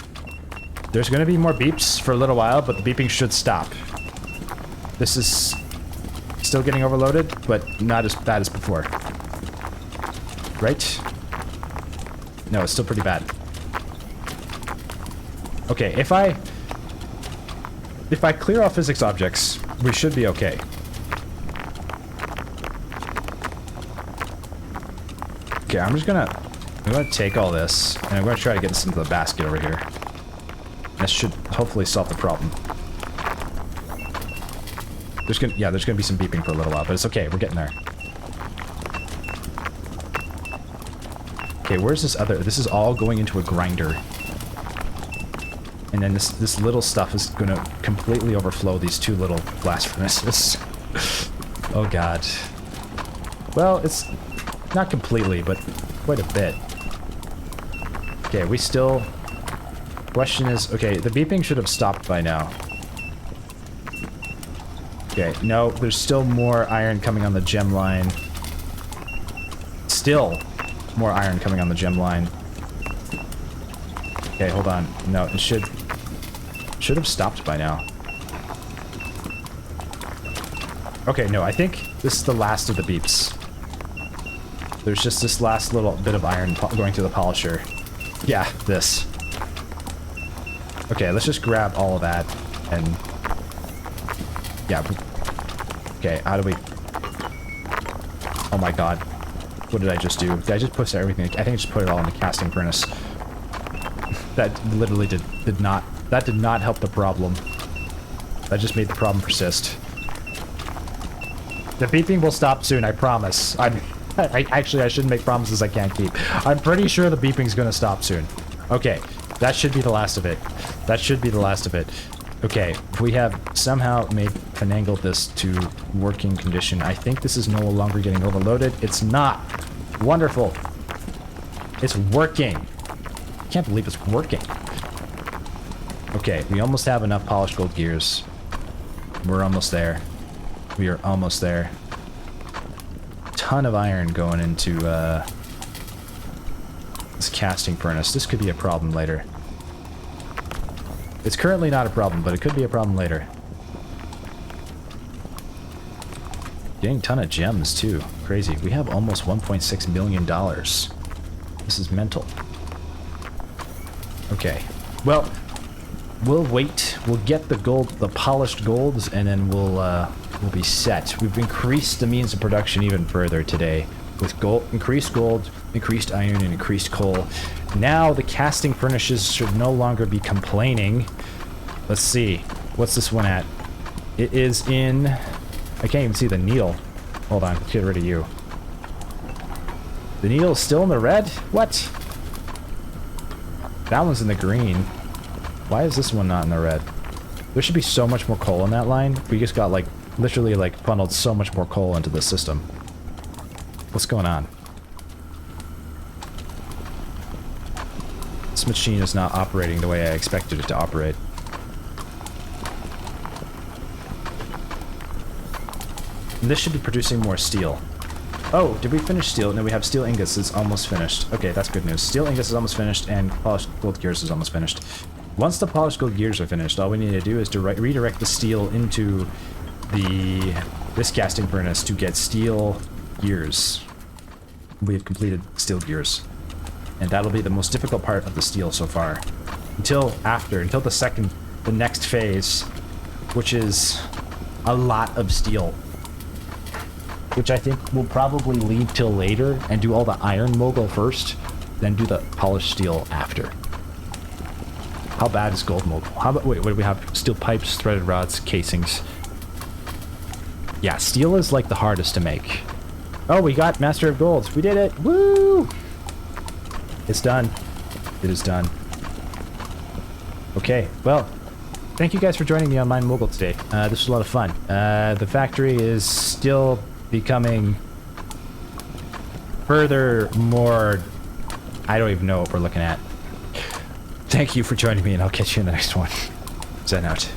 there's gonna be more beeps for a little while, but the beeping should stop. This is still getting overloaded, but not as bad as before. Right? No, it's still pretty bad. Okay, if I clear all physics objects, we should be okay. Okay, I'm just gonna I'm going to take all this, and I'm going to try to get this into the basket over here. This should hopefully solve the problem. There's gonna be some beeping for a little while, but it's okay. We're getting there. Okay, where's this other? This is all going into a grinder. And then this little stuff is gonna completely overflow these two little blast furnaces. Oh god. Well, it's not completely, but quite a bit. Okay, we still... Question is, okay, the beeping should have stopped by now. Okay, no, there's still more iron coming on the gem line. Still more iron coming on the gem line. Okay, hold on. No, it should have stopped by now. Okay, no, I think this is the last of the beeps. There's just this last little bit of iron going through the polisher. Yeah, this. Okay, let's just grab all of that and... Yeah. Okay, how do we... Oh my god. What did I just do? Did I just push everything? I think I just put it all in the casting furnace. That literally did not help the problem. That just made the problem persist. The beeping will stop soon, I promise. Actually, I shouldn't make promises I can't keep. I'm pretty sure the beeping's gonna stop soon. Okay, that should be the last of it. That should be the last of it. Okay, we have somehow finagled this to working condition. I think this is no longer getting overloaded. It's not. Wonderful. It's working. I can't believe it's working. Okay, we almost have enough polished gold gears. We're almost there. We are almost there. Ton of iron going into this casting furnace. This could be a problem later. It's currently not a problem, but it could be a problem later. Getting a ton of gems, too. Crazy. We have almost $1.6 million. This is mental. Okay. Well, we'll wait. We'll get the gold, the polished golds, and then we'll be set. We've increased the means of production even further today. With gold, increased iron, and increased coal. Now the casting furnaces should no longer be complaining. Let's see. What's this one at? It is in... I can't even see the needle. Hold on. Let's get rid of you. The needle is still in the red? What? That one's in the green. Why is this one not in the red? There should be so much more coal in that line. We just got, like, literally, like, funneled so much more coal into the system. What's going on? This machine is not operating the way I expected it to operate. And this should be producing more steel. Oh, did we finish steel? No, we have steel ingots. It's almost finished. Okay, that's good news. Steel ingots is almost finished, and polished gold gears is almost finished. Once the polished gold gears are finished, all we need to do is to redirect the steel into this casting furnace to get steel gears. We have completed steel gears. And that'll be the most difficult part of the steel so far. Until the next phase, which is a lot of steel. Which I think we'll probably leave till later and do all the MineMogul first, then do the polished steel after. How bad is gold mogul? How about, wait, what do we have? Steel pipes, threaded rods, casings. Yeah, steel is like the hardest to make. Oh, we got Master of Golds. We did it. Woo! It's done. It is done. Okay, well, thank you guys for joining me on MineMogul today. This was a lot of fun. The factory is still becoming more... I don't even know what we're looking at. Thank you for joining me, and I'll catch you in the next one. Zen out.